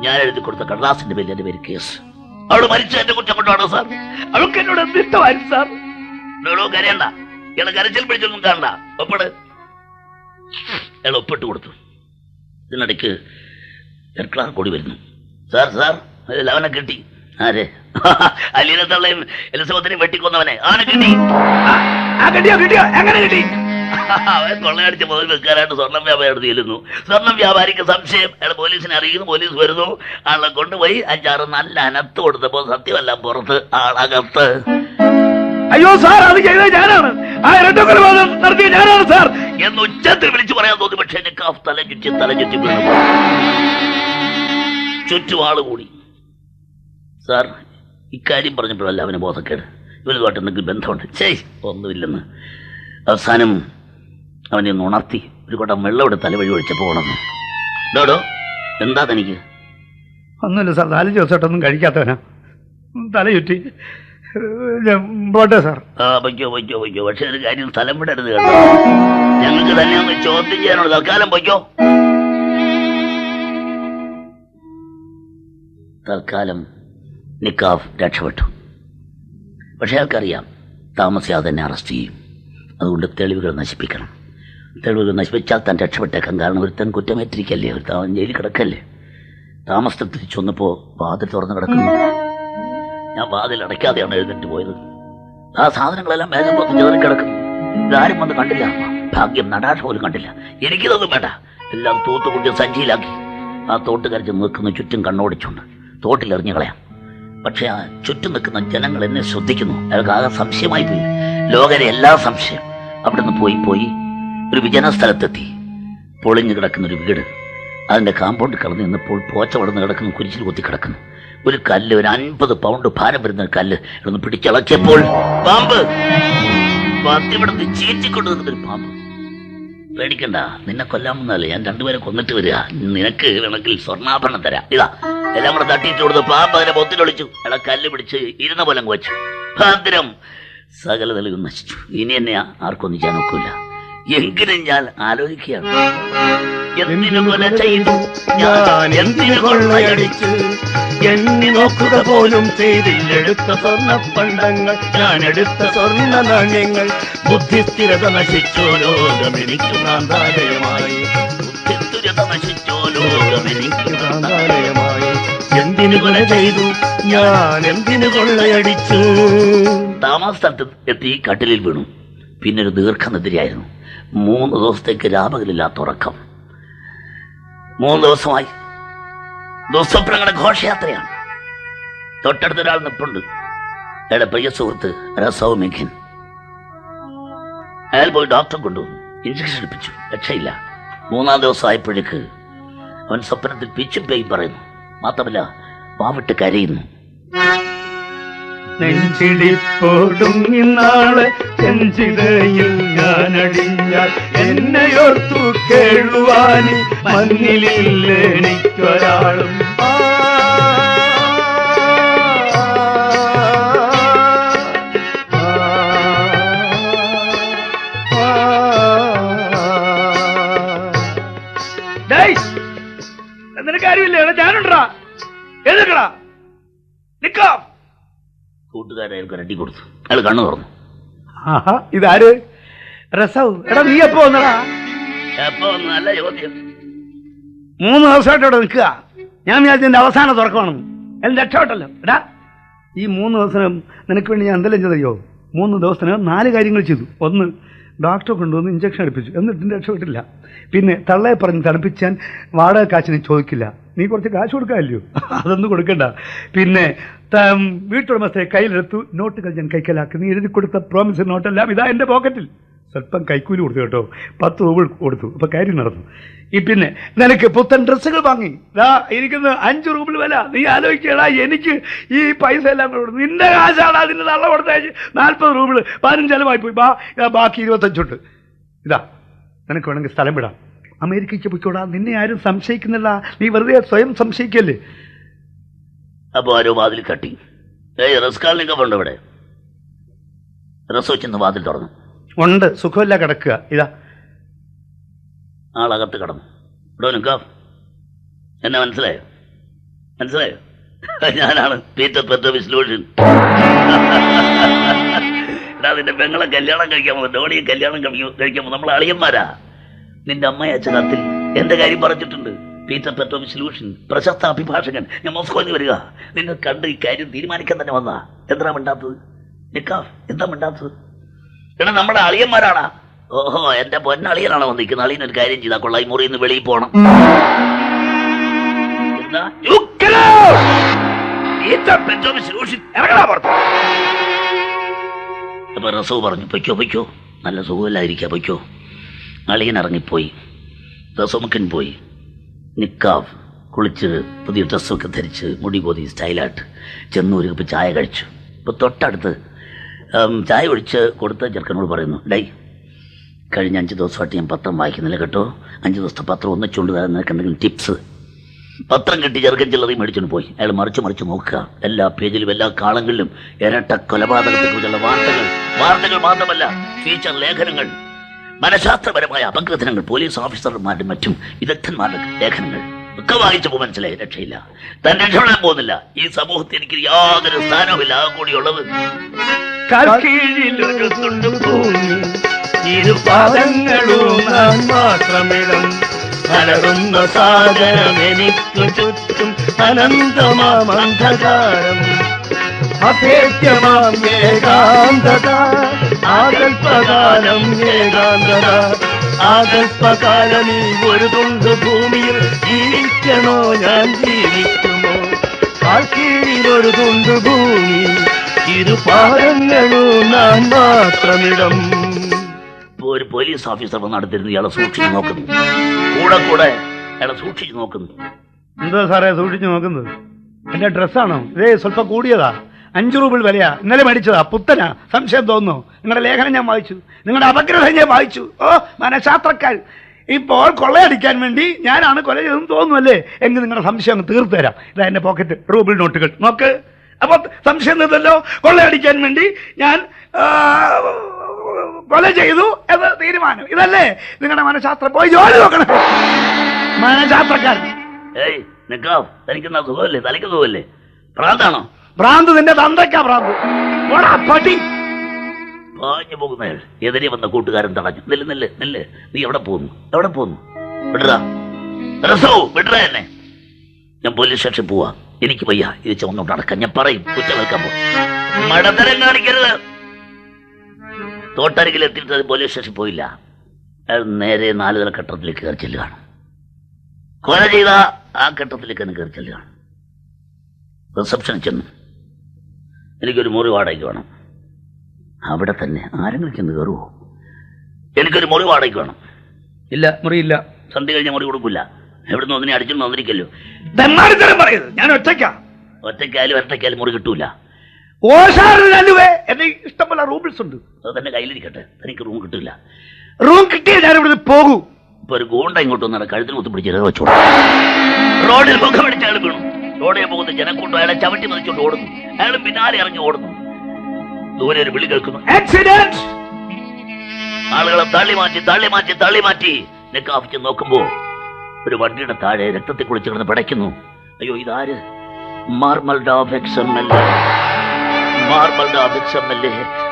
Speaker 3: ഞാൻ എഴുതി കൊടുത്ത കടലാസിന്റെ പേരിൽ എന്റെ പേര് കേസ്. അവള് മരിച്ച എന്റെ കുറ്റം കൊണ്ടാണോ സാർ? അവൾക്ക് എന്നോട് എന്തിഷ്ടമായിരുന്നു സാർ? എന്നോടോ കരയണ്ട, ഇയാളെ കരച്ചിൽ പിടിച്ചൊന്നും കാണണ്ട, ഒപ്പിട്. അയാൾ ഒപ്പിട്ട് കൊടുത്തു. ഇതിനിടയ്ക്ക് ക്ലാർക്ക് കൂടി വരുന്നു. സാർ അവനെ കിട്ടി. ആരെ? അലീന തള്ളയും എലിസബത്തിനെയും വെട്ടിക്കൊന്നവനെ. ആനെ കിട്ടി. എങ്ങനെ കിട്ടി? അവൻ കൊള്ളയടിച്ച മുതൽ വെക്കാനായിട്ട് സ്വർണം വ്യാപാരം ചെല്ലുന്നു. സ്വർണം വ്യാപാരിക്ക് സംശയം. അയാൾ പോലീസിനെ അറിയിക്കുന്നു. പോലീസ് വരുന്നു. ആളെ കൊണ്ടുപോയി 5-6 നല്ല അനത്ത് കൊടുത്തപ്പോ സത്യമെല്ലാം പുറത്ത്, ആളകത്ത്.
Speaker 1: അയ്യോ സാർ, അത് ചെയ്തത് ഞാനാണ്, ആ ഇരട്ട കൊലപാതകം നടത്തിയ ഞാനാണ് സാർ
Speaker 3: എന്ന് ഉച്ചത്തിൽ വിളിച്ചു പറയാൻ തോന്നി. പക്ഷെ എനിക്ക് തല ചുറ്റി വീണു. ചുറ്റും ആള് കൂടി. സാർ, ഇക്കാര്യം പറഞ്ഞപ്പോഴല്ല അവന് ബോധക്കേട്. ഇവനുമായിട്ട് എന്തെങ്കിലും ബന്ധമുണ്ട്? ഒന്നുമില്ലെന്ന്. അവസാനം അവനെ ഒന്ന് ഉണർത്തി ഒരു കുടം വെള്ളം ഇവിടെ തലവഴി ഒഴിച്ചപ്പോൾ ഉണർന്നു. ഡോഡോ, എന്താ തനിക്ക്?
Speaker 2: ഒന്നുമില്ല സാർ, 4 ദിവസമായിട്ടൊന്നും കഴിക്കാത്തവനാ, തല ചുറ്റി. പോട്ടെ സാർ.
Speaker 3: പൊയ്ക്കോ. പക്ഷെ ഒരു കാര്യം, സ്ഥലം വിടരുത് കേട്ടോ. ഞങ്ങൾക്ക് തന്നെ ഒന്ന് ചോദ്യം ചെയ്യാനുള്ള. തൽക്കാലം പൊയ്ക്കോ. തൽക്കാലം നിക്കാഫ് രക്ഷപ്പെട്ടു. പക്ഷെ അയാൾക്കറിയാം താമസിയാതെ തന്നെ അറസ്റ്റ് ചെയ്യും. അതുകൊണ്ട് തെളിവുകൾ നശിപ്പിക്കണം. തെളിവുകൾ നശിപ്പിച്ചാൽ താൻ രക്ഷപ്പെട്ടേക്കാം. കാരണം ഒരുത്തൻ കുറ്റമേറ്റിരിക്കല്ലേ, ഒരു താൻ ജയിലിൽ കിടക്കല്ലേ. താമസത്തിൽ തിരിച്ചു വന്നപ്പോൾ വാതിൽ തുറന്ന് കിടക്കുന്നു. ഞാൻ വാതിൽ അടയ്ക്കാതെയാണ് എഴുന്നേറ്റ് പോയത്. ആ സാധനങ്ങളെല്ലാം മേശപ്പുറത്ത് ചേർന്ന് കിടക്കുന്നു. ഇതാരും വന്ന് കണ്ടില്ല. ഭാഗ്യം, നടാഷ പോലും കണ്ടില്ല. എനിക്കിതൊന്നും വേണ്ട. എല്ലാം തൂത്തുകുട്ടി സഞ്ചിയിലാക്കി ആ തോട്ട് കരച്ച് നിൽക്കുന്നു, ചുറ്റും കണ്ണോടിച്ചുണ്ട്. തോട്ടിലെറിഞ്ഞു കളയാം. പക്ഷെ ആ ചുറ്റും നിൽക്കുന്ന ജനങ്ങൾ എന്നെ ശ്രദ്ധിക്കുന്നു. അയാൾക്ക് ആകെ സംശയമായി പോയി. ലോകരെ എല്ലാ സംശയം അവിടുന്ന് പോയി ഒരു വിജന സ്ഥലത്തെത്തി. പൊളിഞ്ഞു കിടക്കുന്ന ഒരു വീട്, അതിന്റെ കാമ്പൗണ്ട് കടന്നു നിന്നപ്പോൾ പോച്ച വളർന്ന് കിടക്കുന്നു, കുരിശിൽ കൊത്തി കിടക്കുന്നു. ഒരു കല്ല്, ഒരു 50 പൗണ്ട് ഭാരം വരുന്ന ഒരു കല്ല് ഇവിടുന്ന് പിടിച്ചിളക്കിയപ്പോൾ പാമ്പ്, പത്തിവിടുന്ന് ചീറ്റിക്കൊണ്ട് നിൽക്കുന്നൊരു പാമ്പ്. പേടിക്കണ്ട, നിന്നെ കൊല്ലാമെന്നല്ലേ, ഞാൻ 2 പേരെ കൊന്നിട്ട് വരിക. നിനക്ക് വേണമെങ്കിൽ സ്വർണ്ണാഭരണം തരാം. ഇതാ എല്ലാം കൂടെ തട്ടിയിട്ട് കൊടുത്ത് പാമ്പ് അതിനെ പൊത്തിലൊളിച്ചു. എടാ കല്ല് പിടിച്ച് ഇരുന്ന പോലെ വെച്ചു. ഭാദ്രം സകല തെളിവും നശിച്ചു. ഇനി എന്നെ ആർക്കൊന്നും ചെയ്യാൻ ഒക്കില്ല. എങ്കിലും ഞാൻ ആലോചിക്കുകയാണ്, എന്തിനു കൊല ചെയ്തു ഞാൻ, എന്തിനു കൊള്ളയടിച്ചു,
Speaker 4: എണ്ണി നോക്കുക പോലും ചെയ്തില്ല. എടുത്ത സ്വർണ്ണ പണ്ടങ്ങൾ, ഞാൻ എടുത്ത സ്വർണ്ണ നാണ്യങ്ങൾ. ബുദ്ധിസ്ഥിരത നശിച്ചോ ലോകമെനിക്ക് ഭ്രാന്താലയമായി,
Speaker 3: ബുദ്ധിസ്ഥിരത നശിച്ചോ ലോകമെനിക്ക്
Speaker 4: ഭ്രാന്താലയമായി. എന്തിനു കൊല ചെയ്തു ഞാൻ, എന്തിനു കൊള്ളയടിച്ചു.
Speaker 3: താമസസ്ഥലത്ത് എത്തി കട്ടിലിൽ വീണു. പിന്നൊരു ദീർഘനിദ്രയായിരുന്നു. 3 ദിവസത്തേക്ക് രാപകലില്ലാത്ത ഉറക്കം. 3 ദിവസമായി ദുസ്വപ്നങ്ങളുടെ ഘോഷയാത്രയാണ്. തൊട്ടടുത്തൊരാൾ നിപ്പുണ്ട്, അയാളുടെ പ്രിയ സുഹൃത്ത് രസവ് മെഖിൻ. അയാൾ പോയി ഡോക്ടറെ കൊണ്ടുവന്നു, ഇഞ്ചക്ഷൻ എടുപ്പിച്ചു. രക്ഷയില്ല. 3-ാം ദിവസം ആയപ്പോഴേക്ക് അവൻ സ്വപ്നത്തിൽ പിച്ചും പേയും പറയുന്നു. മാത്രമല്ല വാവിട്ട് കരയുന്നു.
Speaker 4: നെഞ്ചിടിപ്പോടുങ്ങി നാളെ ചെഞ്ചിതയിൽ ഞാനടിഞ്ഞാൽ എന്നെയോർത്തു കേഴുവാനി മണ്ണിലില്ല എനിക്കൊരാളും.
Speaker 2: നിനക്ക് കാര്യമില്ല, ഞാനുണ്ടാ എഴുതക്കടാ നിക്കാം.
Speaker 3: കൂട്ടുകാരൻ റെഡി കൊടുത്തു. അയാൾ കണ്ണു തുറന്നു.
Speaker 2: ഇതാര്? രസവ്. എടാ നീ എപ്പോ വന്നടാ?
Speaker 3: എപ്പോ നല്ല ചോദ്യം.
Speaker 2: 3 ദിവസമായിട്ട് ഇവിടെ നിൽക്കുക. ഞാൻ വിചാരിച്ചതിന്റെ അവസാനം തുറക്കണം. എല്ലാം രക്ഷപ്പെട്ടല്ലോ. എടാ ഈ 3 ദിവസം നിനക്ക് വേണ്ടി ഞാൻ എന്തെല്ലാം ചെയ്തയോ? 3 ദിവസത്തിന് 4 കാര്യങ്ങൾ ചെയ്തു. 1, ഡോക്ടറെ കൊണ്ടുവന്ന് ഇഞ്ചക്ഷൻ എടുപ്പിച്ചു. എന്നിട്ടും രക്ഷപ്പെട്ടില്ല. പിന്നെ തള്ളയെ പറഞ്ഞ് തണുപ്പിച്ചാൻ വാടക കാശിന് ചോദിക്കില്ല. നീ കുറച്ച് കാശ് കൊടുക്കാമല്ലോ, അതൊന്നും കൊടുക്കണ്ട. പിന്നെ വീട്ടുടമസ്ഥയെ കയ്യിലെടുത്തു നോട്ടുകൾ ഞാൻ കൈക്കലാക്കി. നീ എഴുതി കൊടുത്ത പ്രോമിസ് നോട്ടെല്ലാം ഇതാ എൻ്റെ പോക്കറ്റിൽ. സ്വല്പം കൈക്കൂലി കൊടുത്തു കേട്ടോ, 10 രൂപ കൊടുത്തു. അപ്പോൾ കാര്യം നടന്നു. പിന്നെ നിനക്ക് പുത്തൻ ഡ്രസ്സുകൾ വാങ്ങി. ഇതാ ഇരിക്കുന്ന 5 രൂപ വില. നീ ആലോചിക്കടാ, എനിക്ക് ഈ പൈസ എല്ലാം കൊടുത്തു. നിന്റെ കാശാണ് അതിന് തള്ള കൊടുത്തയച്ച് 40 രൂപ 15 ചെലവായി പോയി. ബാക്കി 25 ഉണ്ട്. ഇതാ നിനക്ക് വേണമെങ്കിൽ സ്ഥലം വിടാം, അമേരിക്കയ്ക്ക് പോയിക്കോടാ. നിന്നെ ആരും സംശയിക്കുന്നില്ല. നീ വെറുതെ സ്വയം സംശയിക്കല്ലേ.
Speaker 3: അപ്പൊ ആരോ വാതിൽ തട്ടി. റസ്കാലിനൊക്കെ ഉണ്ട് ഇവിടെ. റസ് വെച്ചെന്ന് വാതിൽ തുറന്നു.
Speaker 2: ഉണ്ട്, സുഖമില്ല കിടക്കുക. ഇതാ
Speaker 3: ആളകത്ത് കടന്നു. ഇവിടെ നിൽക്കാം. എന്നെ മനസ്സിലായോ? ഞാനാണ് പീറ്റർ പെട്രോവിച്ച് ലൂഷ്യൻ. എടാ നിന്റെ പെങ്ങളെ കല്യാണം കഴിക്കാമോ, ധോണിയെ കല്യാണം കഴിക്കാമോ? നമ്മൾ അളിയന്മാരാ. നിന്റെ അമ്മയച്ച കത്തിൽ എന്റെ കാര്യം പറഞ്ഞിട്ടുണ്ട്. പീറ്റർ പെട്രോവിച്ച് ലൂഷ്യൻ, പ്രശസ്ത അഭിഭാഷകൻ. ഞാൻ മോസ്കോയിൽ വരിക. നിന്നെ കണ്ട് ഈ കാര്യം തീരുമാനിക്കാൻ തന്നെ വന്നാ. എന്താ മിണ്ടാത്തത്? നിക്കാഫ്, എന്താ മിണ്ടാത്തത്? എടാ നമ്മുടെ അളിയന്മാരാടാ. ഓഹോ, എന്റെ പൊന്നളിയനാണോ വന്നിരിക്കുന്നത്? അളിയനൊരു കാര്യം ചെയ്താൽ കൊള്ളാം, ഈ മുറിയിൽ നിന്ന് വെളിയിൽ പോകണം. എന്താ അപ്പൊ റസവ് പറഞ്ഞു, പൊയ്ക്കോ, നല്ല സുഖമില്ലായിരിക്കാ, പൊയ്ക്കോ. അളിയൻ ഇറങ്ങിപ്പോയി. റസമുക്കൻ പോയി. നിക്കാവ് കുളിച്ച് പുതിയ ഡ്രസ്സൊക്കെ ധരിച്ച് മുടി കോതി സ്റ്റൈലായിട്ട് ചെന്ന് ഒരു കപ്പ് ചായ കഴിച്ചു. ഇപ്പോൾ തൊട്ടടുത്ത് ചായ ഒഴിച്ച് കൊടുത്ത ചെറുക്കനോട് പറയുന്നു, ഡൈ കഴിഞ്ഞ 5 ദിവസമായിട്ട് ഞാൻ പത്രം വായിക്കുന്നില്ല കേട്ടോ. 5 ദിവസത്തെ പത്രം ഒന്നിച്ചുകൊണ്ട് തരാൻ നിനക്ക് എന്തെങ്കിലും ടിപ്സ്? പത്രം കിട്ടി ചെറുക്കൻ ചില്ലറയും മേടിച്ചുകൊണ്ട് പോയി. അയാൾ മറിച്ച് നോക്കുക. എല്ലാ പേജിലും എല്ലാ കാളങ്ങളിലും ഇരട്ട കൊലപാതകത്തെക്കുറിച്ചുള്ള വാർത്തകൾ മാത്രമല്ല, ഫീച്ചർ ലേഖനങ്ങൾ, മനഃശാസ്ത്രപരമായ അപഗ്രഥനങ്ങൾ, പോലീസ് ഓഫീസർമാരുടെ മറ്റും വിദഗ്ധന്മാരുടെ ലേഖനങ്ങൾ ഒക്കെ വായിച്ചപ്പോൾ മനസ്സിലായി രക്ഷയില്ല. താൻ രക്ഷപ്പെടാൻ പോകുന്നില്ല. ഈ സമൂഹത്തിൽ എനിക്ക് യാതൊരു സ്ഥാനവുമില്ല. ആ കൂടിയുള്ളത്
Speaker 4: ഇരുപാദങ്ങളും ഞാൻ മാത്രമിടം അലറുന്ന സാഗരം എനിക്ക് ചുറ്റും അനന്തമാം അന്ധകാരം അഭേദ്യമാം ഏകാന്തത ആകൽപകാലം ഏകാന്തത ആകൽപകാലം ഈ ഒരു തുണ്ട് ഭൂമിയിൽ ജീവിക്കണോ ഞാൻ ജീവിക്കുമോ? കാൽക്കീഴിലൊരു തുണ്ട് ഭൂമി ഇരുപാദങ്ങളൂന്നാൻ മാത്രമിടം.
Speaker 3: ഇപ്പൊ ഒരു പോലീസ് ഓഫീസർ വന്ന് അടുത്തിരുന്ന് ഇയാളെ സൂക്ഷിച്ചു നോക്കുന്നു. കൂടെ കൂടെ അയാളെ സൂക്ഷിച്ചു നോക്കുന്നു.
Speaker 2: എന്താ സാറേ സൂക്ഷിച്ചു നോക്കുന്നത്? എന്റെ ഡ്രസ്സാണോ? ഇതേ സ്വല്പം കൂടിയതാ, 5 രൂപ വിലയാ. ഇന്നലെ മേടിച്ചതാ, പുത്തനാ. സംശയം തോന്നുന്നു? നിങ്ങളുടെ ലേഖനം ഞാൻ വായിച്ചു, നിങ്ങളുടെ അപഗ്രഹം ഞാൻ വായിച്ചു. ഓ മനഃശാസ്ത്രക്കാർ, ഇപ്പോൾ കൊള്ളയടിക്കാൻ വേണ്ടി ഞാനാണ് കൊല ചെയ്തെന്ന് തോന്നുന്നല്ലേ? എങ്കിൽ നിങ്ങളുടെ സംശയം അങ്ങ് തീർത്തു തരാം. ഇതാ എന്റെ പോക്കറ്റ് റൂബിൾ നോട്ടുകൾ, നോക്ക്. അപ്പൊ സംശയം തീർന്നല്ലോ. കൊള്ളയടിക്കാൻ വേണ്ടി ഞാൻ കൊല ചെയ്തു എന്ന് തീരുമാനം. ഇതല്ലേ നിങ്ങളുടെ മനഃശാസ്ത്രം? പോയി ജോലി നോക്കണം മനഃശാസ്ത്രക്കാരൻ.
Speaker 3: ഏയ് നിക്കാ, തനിക്കെന്താ സുഖമല്ലേ? തലയ്ക്ക് സുഖമല്ലേ? ഭ്രാന്താണോ?
Speaker 2: ഭ്രാന്ത് നിന്റെ തന്തയ്ക്കാ ഭ്രാന്ത്. പോടാ പട്ടി.
Speaker 3: പാഞ്ഞു പോകുന്നയാൾ എതിരെ വന്ന കൂട്ടുകാരൻ തടഞ്ഞു. നെല്ല് നെല്ല് നെല്ല്, നീ എവിടെ പോകുന്നു? എവിടെ പോകുന്നു? വിടറാ രസോ, വിടറ എന്നെ. ഞാൻ പോലീസ് സ്റ്റേഷനിൽ പോവാ. എനിക്ക് വയ്യ, ഇത് ചുമന്നോട്ട് നടക്കാൻ. ഞാൻ പറയും, കുറ്റ വെക്കാൻ പോകും. മടത്തരം കാണിക്കരുത്. തോട്ടരികിൽ എത്തിയിട്ട് പോലീസ് സ്റ്റേഷനിൽ പോയില്ല. അയാൾ നേരെ 4 നില കെട്ടിടത്തിലേക്ക് കയറി ചെല്ലുകയാണ്. കൊല ചെയ്ത ആ കെട്ടിടത്തിലേക്ക് തന്നെ കയറി ചെല്ലുകയാണ്. റിസപ്ഷനിൽ ചെന്നു. എനിക്കൊരു മുറി വാടകയ്ക്ക് വേണം. അവിടെ തന്നെ ആരെങ്കിലും ചെന്ന് കയറുമോ? എനിക്കൊരു മുറി വാടകയ്ക്ക് വേണം.
Speaker 2: ഇല്ല, മുറിയില്ല.
Speaker 3: സന്ധ്യ കഴിഞ്ഞ മുറി കൊടുക്കില്ല. എവിടെ നിന്ന് ഒന്നിനെ അടിച്ചു വന്നിരിക്കല്ലോ.
Speaker 2: പറയുന്നത് ഞാൻ ഒറ്റയ്ക്കാ.
Speaker 3: ഒറ്റയ്ക്കായാലും ഒറ്റയ്ക്കായാലും മുറി കിട്ടൂല.
Speaker 2: എന്റെ ഇഷ്ടംപോലെ റൂംസ് ഉണ്ട്.
Speaker 3: അത് തന്നെ കയ്യിലിരിക്കട്ടെ. എനിക്ക് റൂം കിട്ടില്ല.
Speaker 2: റൂം കിട്ടിയാൽ ഞാൻ ഇവിടെ പോകൂ.
Speaker 3: ഇപ്പൊ ഒരു ഗോണ്ട ഇങ്ങോട്ട് വന്നാൽ കഴുത്തിന് കുത്തി പിടിച്ച് വെച്ചോളൂ. റോഡിൽ മുഖമടിച്ച് അയാൾ വീണു. റോഡിൽ പോകുന്ന ജനക്കൂട്ടം അയാളെ ചവിട്ടി മതിച്ചുകൊണ്ട് ഓടുന്നു. അയാളും പിന്നാലെ ഇറങ്ങി ഓടുന്നു. ദൂരെ ഒരു വിളി കേൾക്കുന്നു, ആക്സിഡന്റ്. ആളുകളെ തള്ളി മാറ്റി തള്ളി മാറ്റി തള്ളി മാറ്റി നെക്കാഫിച്ച് നോക്കുമ്പോ ഒരു വണ്ടിയുടെ താഴെ രക്തത്തിൽ കുളിച്ച് കിടന്ന് പിടയ്ക്കുന്നു. അയ്യോ, ഇതാര്? മാർമൽഡാഫെക്സ്.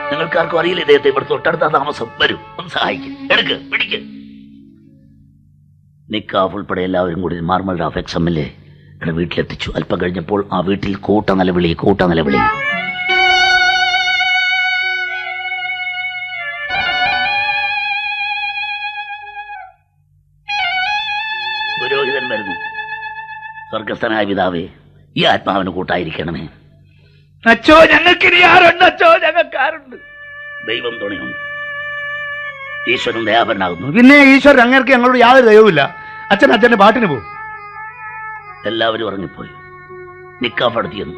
Speaker 3: നിങ്ങൾക്കാർക്കും അറിയില്ല ഇദ്ദേഹത്തെ. ഇവിടെ തൊട്ടടുത്ത താമസം. വരൂ, ഒന്ന് സഹായിക്കും. എടുക്ക്, പിടിക്ക്. നിക്കാഫ് ഉൾപ്പെടെ എല്ലാവരും കൂടി മാർമൽഡാഫെക്സ് വീട്ടിലെത്തിച്ചു. അല്പം കഴിഞ്ഞപ്പോൾ ആ വീട്ടിൽ കൂട്ട നിലവിളി. പുരോഹിതൻ വരുന്നു. സ്വർഗസ്ഥനായ പിതാവേ, ഈ ആത്മാവിന് കൂട്ടായിരിക്കണമേ.
Speaker 2: അച്ചോ, ഞങ്ങൾക്കിനി ആരുണ്ട്? അച്ചോ, ഞങ്ങൾക്ക് ആരുണ്ട്?
Speaker 3: ദൈവം തുണയുണ്ട്. ഈശ്വരൻ ദയാപരനാകുന്നു.
Speaker 2: പിന്നെ ഈശ്വരൻ അങ്ങേർക്ക് ഞങ്ങളോട് യാതൊരു ദയവുമില്ല. അച്ഛൻ്റെ പാട്ടിന് പോകും.
Speaker 3: എല്ലാവരും ഇറങ്ങിപ്പോയി. നിക്കാഫ് നടത്തിയെന്നു.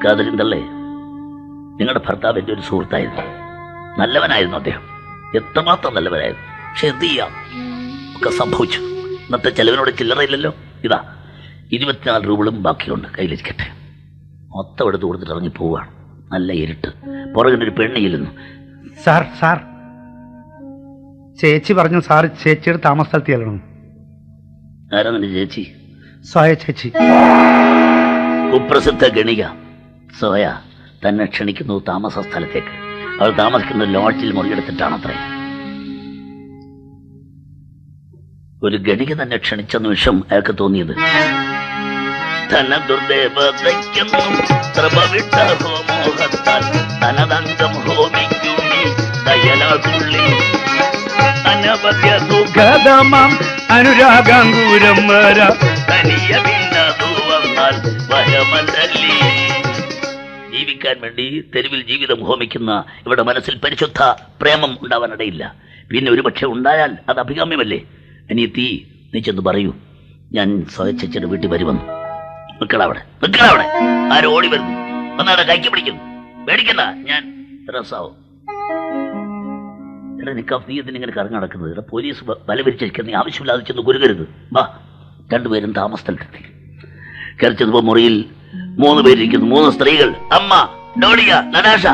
Speaker 3: കാതലിന്തല്ലേ, നിങ്ങളുടെ ഭർത്താവ് എൻ്റെ ഒരു സുഹൃത്തായിരുന്നു. നല്ലവനായിരുന്നു അദ്ദേഹം, എത്രമാത്രം നല്ലവനായിരുന്നു. പക്ഷെ എന്ത് ചെയ്യാം, ഒക്കെ സംഭവിച്ചു. ഇന്നത്തെ ചെലവിനോട് ചില്ലറയില്ലല്ലോ. ഇതാ 24 രൂപകളും ബാക്കിയുണ്ട്, കയ്യിലിരിക്കട്ടെ. മൊത്തം എടുത്ത് കൊടുത്തിട്ട് ഇറങ്ങി പോവുകയാണ്. നല്ല ഇരുട്ട്. പുറകിനൊരു പെണ്ണിയിരുന്നു.
Speaker 2: സാർ ചേച്ചി പറഞ്ഞു സാർ ചേച്ചിയുടെ താമസ സ്ഥലത്ത് ചെല്ലണം.
Speaker 3: ആരാ നിന്റെ ചേച്ചി?
Speaker 2: സോയ ചേച്ചി.
Speaker 3: കുപ്രസിദ്ധ ഗണിക സോയ തന്നെ ക്ഷണിക്കുന്നു താമസ സ്ഥലത്തേക്ക്. അവൾ താമസിക്കുന്ന ലോഡ്ജിൽ മുറിയെടുത്തിട്ടാണത്രേ. ഒരു ഗണിക തന്നെ ക്ഷണിച്ച നിമിഷം അയാൾക്ക് തോന്നിയത്, ധന ദുർദേവതയ്ക്കെന്നും പ്രഭവിട്ട ഹോമോഹത്താൽ ധനദണ്ഡം ഹോമിക്കുമി ദയലാതുള്ളി അനവധ്യ സുഖദമാം അനുരാഗാങ്കൂരം വര തനിയ ഭിന്നതു വന്നാൽ വരമല്ലി. ജീവിക്കാൻ വേണ്ടി തെരുവിൽ ജീവിതം ഹോമിക്കുന്ന ഇവിടെ മനസ്സിൽ പരിശുദ്ധ പ്രേമം ഉണ്ടാവാനിടയില്ല. പിന്നെ ഒരുപക്ഷെ ഉണ്ടായാൽ അത് അഭികാമ്യമല്ലേ? അനിയത്തി, നീ ചെന്ന് പറയൂ, ഞാൻ സ്വയച്ചയുടെ വീട്ടിൽ വരുമെന്ന്. നിൽക്കടവിടെ. ആരോ ഓടി വരുന്നു. വന്നാടെ കൈക്ക് പിടിക്കുന്നു. പേടിക്കണ്ട, ഞാൻ രസാവും. എടാ നിക്കാഫ്, നീ എന്തിനിങ്ങനെ കറങ്ങി നടക്കുന്നത്? ഇവിടെ പോലീസ് ബലവരിച്ചിരിക്കുന്ന, നീ ആവശ്യമില്ലാതെ ചെന്ന് കുരുകരുത്. വാ. 2 പേരും താമസസ്ഥലത്തെത്തി. കയറി ചെന്നപ്പോ മുറിയിൽ 3 പേരിരിക്കുന്നു. 3 സ്ത്രീകൾ. അമ്മ, ഡോളിയ, നടാഷ.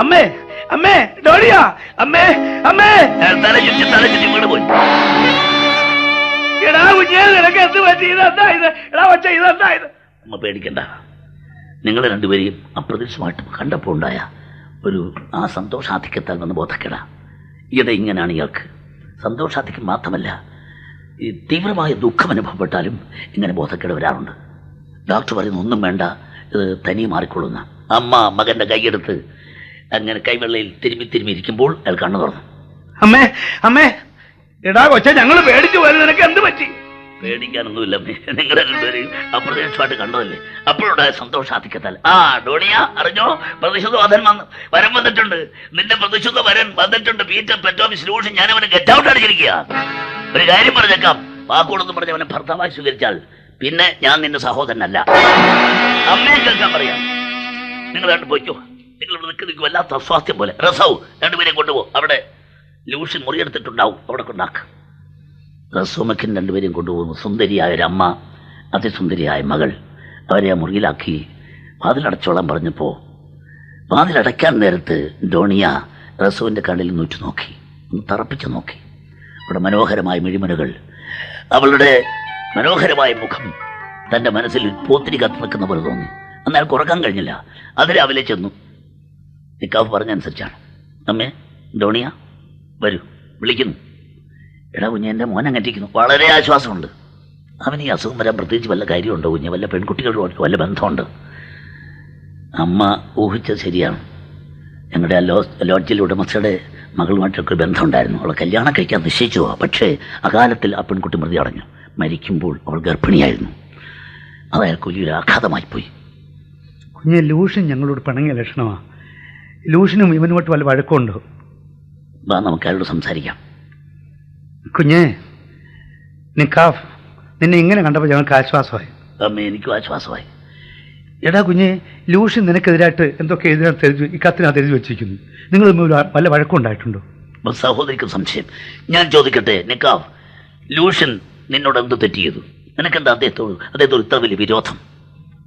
Speaker 2: അമ്മേ, അമ്മേ, ഡോളിയ, അമ്മേ, അമ്മേ.
Speaker 3: തലചുറ്റി വീണ് പോയി. അമ്മ പേടിക്കണ്ട. നിങ്ങൾ 2 പേരെയും അപ്രതീക്ഷിതമായിട്ട് കണ്ടപ്പോൾ ഉണ്ടായ ഒരു ആ സന്തോഷാധിക്യത്താൽ നിന്ന് ബോധക്കേടാ. ഈയിടെ ഇങ്ങനെയാണ് ഇയാൾക്ക്. സന്തോഷാധിക്യം മാത്രമല്ല, ഈ തീവ്രമായ ദുഃഖം അനുഭവപ്പെട്ടാലും ഇങ്ങനെ ബോധക്കേട് വരാറുണ്ട്. ഡോക്ടർ പറയുന്നു, ഒന്നും വേണ്ട, ഇത് തനിയെ മാറിക്കൊള്ളുന്ന. അമ്മ മകന്റെ കൈയെടുത്ത് അങ്ങനെ കൈവെള്ളയിൽ തിരുമ്മി ഇരിക്കുമ്പോൾ അയാൾ കണ്ണു തുറന്നു.
Speaker 2: അമ്മേ, അമ്മേ. എടാ കൊച്ചെ, ഞങ്ങൾ പേടിച്ചു പോയത്. നിനക്ക് എന്ത് പറ്റി?
Speaker 3: പേടിക്കാനൊന്നുമില്ല. നിങ്ങളെ രണ്ടുപേരെയും അപ്രതീക്ഷിതമായിട്ട് കണ്ടതല്ലേ, അപ്പോഴുണ്ടായ സന്തോഷാധിക്യത്താൽ. ഡോണിയ അറിഞ്ഞോ, പ്രതിശുദ്ധ വധൻ വരൻ വന്നിട്ടുണ്ട്. നിന്റെ പ്രതിശുദ്ധ വരൻ വന്നിട്ടുണ്ട്. പീറ്റർ പെറ്റോമിസ് ലൂഷൻ. ഞാൻ അവനെ ഗെറ്റ് ഔട്ട് അടിച്ചിരിക്കുക. ഒരു കാര്യം പറഞ്ഞേക്കാം, വാക്കോടൊന്നും പറഞ്ഞ് അവനെ ഭർത്താവായി സ്വീകരിച്ചാൽ പിന്നെ ഞാൻ നിന്റെ സഹോദരനല്ല. അമ്മയെ കേൾക്കാൻ പറയാം. നിങ്ങൾ രണ്ട് പോയിക്കോ. നിങ്ങൾ ഇവിടെ നിൽക്ക് വല്ലാത്ത അസ്വാസ്ഥ്യം പോലെ. റസവും രണ്ടുപേരെയും കൊണ്ടുപോകും. അവിടെ ലൂഷൻ മുറിയെടുത്തിട്ടുണ്ടാവും, അവിടെ കൊണ്ടാക്കുക. റസൂമക്കിൻ രണ്ടുപേരെയും കൊണ്ടുപോകുന്നു. സുന്ദരിയായ ഒരമ്മ, അതിസുന്ദരിയായ മകൾ. അവരെ ആ മുറിയിലാക്കി വാതിലടച്ചോളാൻ പറഞ്ഞപ്പോൾ വാതിലടയ്ക്കാൻ നേരത്ത് ഡോണിയ റസൂവിൻ്റെ കണ്ണിൽ നൂറ്റു നോക്കി, ഒന്ന് തറപ്പിച്ചു നോക്കി. അവിടെ മനോഹരമായ മിഴിമനുകൾ, അവളുടെ മനോഹരമായ മുഖം തൻ്റെ മനസ്സിൽ പോത്തിരി കത്ത് നിൽക്കുന്ന പോലെ തോന്നി. എന്നാൽ കുറക്കാൻ കഴിഞ്ഞില്ല. അത് രാവിലെ ചെന്നു. നിക്കാഫ് പറഞ്ഞനുസരിച്ചാണ്. അമ്മേ, ഡോണിയ വരൂ, വിളിക്കുന്നു. എടാ കുഞ്ഞെ, എൻ്റെ മോൻ അങ്ങറ്റിരിക്കുന്നു. വളരെ ആശ്വാസമുണ്ട്. അവന് ഈ അസുഖം വരാൻ പ്രത്യേകിച്ച് വല്ല കാര്യമുണ്ടോ കുഞ്ഞെ? വല്ല പെൺകുട്ടികളുമായിട്ട് വല്ല ബന്ധമുണ്ട്? അമ്മ ഊഹിച്ചത് ശരിയാണ്. ഞങ്ങളുടെ ആ ലോഡ്ജിലെ ഉടമസ്ഥയുടെ മകളുമായിട്ടൊക്കെ ഒരു ബന്ധമുണ്ടായിരുന്നു. അവളെ കല്യാണം കഴിക്കാൻ നിശ്ചയിച്ചു. പക്ഷേ അകാലത്തിൽ ആ പെൺകുട്ടി മൃതി അടഞ്ഞു. മരിക്കുമ്പോൾ അവൾ ഗർഭിണിയായിരുന്നു. അത് അയാൾക്ക് വലിയൊരു ആഘാതമായിപ്പോയി.
Speaker 2: കുഞ്ഞെ, ലൂഷൻ ഞങ്ങളോട് പിണങ്ങിയ ലക്ഷണമാണ്. ലൂഷനും ഇവനുമായിട്ട് വല്ല വഴക്കമുണ്ടോ?
Speaker 3: വാ, നമുക്ക് അയാളോട് സംസാരിക്കാം.
Speaker 2: കുഞ്ഞെ, നിക്കാഫ് നിന്നെ ഇങ്ങനെ കണ്ടപ്പോൾ ഞങ്ങൾക്ക് ആശ്വാസമായി.
Speaker 3: അമ്മ, എനിക്കും ആശ്വാസമായി.
Speaker 2: എടാ കുഞ്ഞെ, ലൂഷൻ നിനക്കെതിരായിട്ട് എന്തൊക്കെ ഈ കത്തിനകത്ത് എഴുതി വെച്ചിരിക്കുന്നു. നിങ്ങൾ വല്ല വഴക്കമുണ്ടായിട്ടുണ്ടോ?
Speaker 3: സഹോദരിക്ക് സംശയം. ഞാൻ ചോദിക്കട്ടെ നിക്കാഫ്, ലൂഷൻ നിന്നോട് എന്ത് തെറ്റ് ചെയ്തു? നിനക്കെന്താ അദ്ദേഹത്തോട് ഇത്ര വലിയ വിരോധം?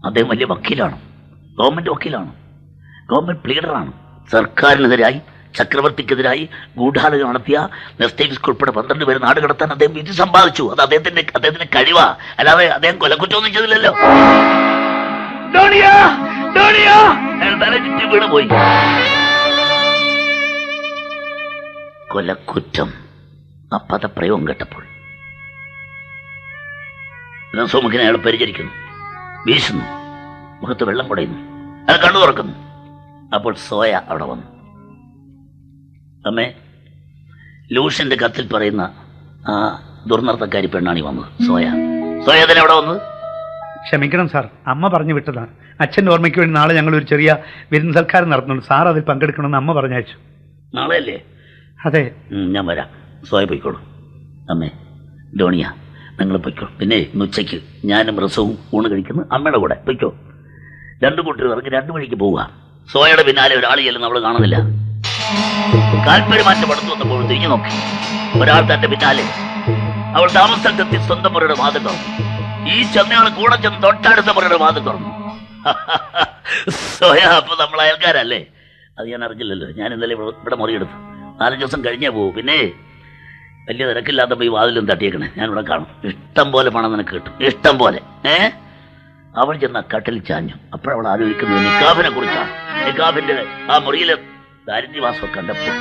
Speaker 3: അദ്ദേഹം വലിയ വക്കീലാണ്, ഗവൺമെൻറ് വക്കീലാണ്, ഗവൺമെൻറ് പ്ലീഡറാണ്. സർക്കാരിനെതിരായി, ചക്രവർത്തിക്കെതിരായി ഗൂഢാലോചന നടത്തിയ നെസ്തേവിസ്ക് ഉൾപ്പെടെ 12 പേര് നാട് കടത്താൻ അദ്ദേഹം വിധി സമ്പാദിച്ചു. അത് അദ്ദേഹത്തിന്റെ കഴിവാ, അല്ലാതെ അദ്ദേഹം കൊലക്കുറ്റമൊന്നും ചെയ്തില്ലല്ലോ. തലചുറ്റി വീണ് പോയി. കൊലക്കുറ്റം, ആ പദപ്രയോഗം കേട്ടപ്പോൾ റസൂമുഖിനെ അയാൾ പരിചരിക്കുന്നു, വീശുന്നു, മുഖത്ത് വെള്ളം കുടയുന്നു, അയാൾ കണ്ണു തുറക്കുന്നു. അപ്പോൾ സോയ അവിടെ വന്നു. അമ്മേ, ലൂഷന്റെ കത്തിൽ പറയുന്ന ആ ദുർനർത്തക്കാരി പെണ്ണാണ് ഈ വന്നത്. സോയ തന്നെ അവിടെ വന്നത്.
Speaker 2: ക്ഷമിക്കണം സാർ, അമ്മ പറഞ്ഞു വിട്ടതാണ്. അച്ഛൻ്റെ ഓർമ്മയ്ക്ക് വേണ്ടി നാളെ ഞങ്ങൾ ഒരു ചെറിയ വിരുന്ന് സൽക്കാരം നടത്തുന്നുണ്ട്. സാർ അതിൽ പങ്കെടുക്കണമെന്ന് അമ്മ പറഞ്ഞയച്ചു.
Speaker 3: നാളെ അല്ലേ?
Speaker 2: അതെ.
Speaker 3: ഞാൻ വരാം. സോയ പോയിക്കോളൂ. അമ്മേ, ഡോണിയ നിങ്ങൾ പൊയ്ക്കോ. പിന്നെ ഇന്ന് ഉച്ചയ്ക്ക് ഞാനും റസവും ഊണ് കഴിക്കുന്നു അമ്മയുടെ കൂടെ. പൊയ്ക്കോ. 2 കൂട്ടർ ഇറങ്ങി 2 വഴിക്ക് പോവുക. സോയയുടെ പിന്നാലെ ഒരാൾ ചെല്ലുന്ന അവൾ കാണുന്നില്ല. കാൽപ്പര്യമാറ്റം അടുത്തു വന്നപ്പോൾ തിരിഞ്ഞു നോക്കി. ഒരാൾ തന്റെ പിന്നാലെ. അവൾ താമസത്തെത്തി സ്വന്തം മുറിയുടെ വാതിൽ തുറന്നു. ഈ ചെന്നയാൾ കൂടെ ചെന്ന് തൊട്ടടുത്ത മുറിയുടെ വാതിൽ തുറന്നു. സോയ, അപ്പൊ നമ്മൾ അയൽക്കാരല്ലേ? അത് ഞാൻ അറിഞ്ഞില്ലല്ലോ. ഞാൻ ഇന്നലെ ഇവിടെ മുറിയെടുത്തു. 4 ദിവസം കഴിഞ്ഞേ പോകും. പിന്നെ വലിയ തിരക്കില്ലാത്തപ്പോൾ ഈ വാതിലും തട്ടിയേക്കണേ. ഞാനിവിടെ കാണും. ഇഷ്ടം പോലെ പണം നിനക്ക് കിട്ടും, ഇഷ്ടം പോലെ. അവൾ ചെന്ന കട്ടിൽ ചാഞ്ഞു. അപ്പോഴവൾ ആലോചിക്കുന്നത് നിക്കാഫിനെ കുറിച്ചാണ്. നിക്കാഫിന്റെ ആ മുറിയിലെ ദാരിദ്ര്യവാസം കണ്ടപ്പോൾ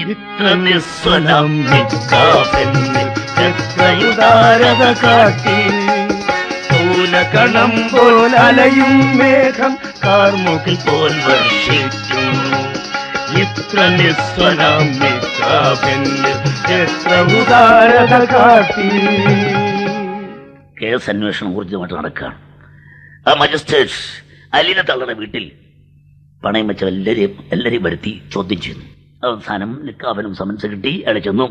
Speaker 4: ഇത്ര നിസ്വനം ഉദാരത കാട്ടി കണം പോലലയും മേഘം കാർമുകിൽ പോൽ വർഷിക്കും. ഇത്ര നിസ്വനം എത്ര ഉദാരത കാട്ടി.
Speaker 3: കേസ് അന്വേഷണം ഊർജ്ജമായിട്ട് നടക്കുകയാണ്. ആ മജിസ്ട്രേറ്റ് അലീന തള്ളയുടെ വീട്ടിൽ പണയം വെച്ച എല്ലാവരെയും വരുത്തി ചോദ്യം ചെയ്യുന്നു. അവസാനം നിക്കാഫിനും സമൻസ് കിട്ടി. അയാൾ ചെന്നു.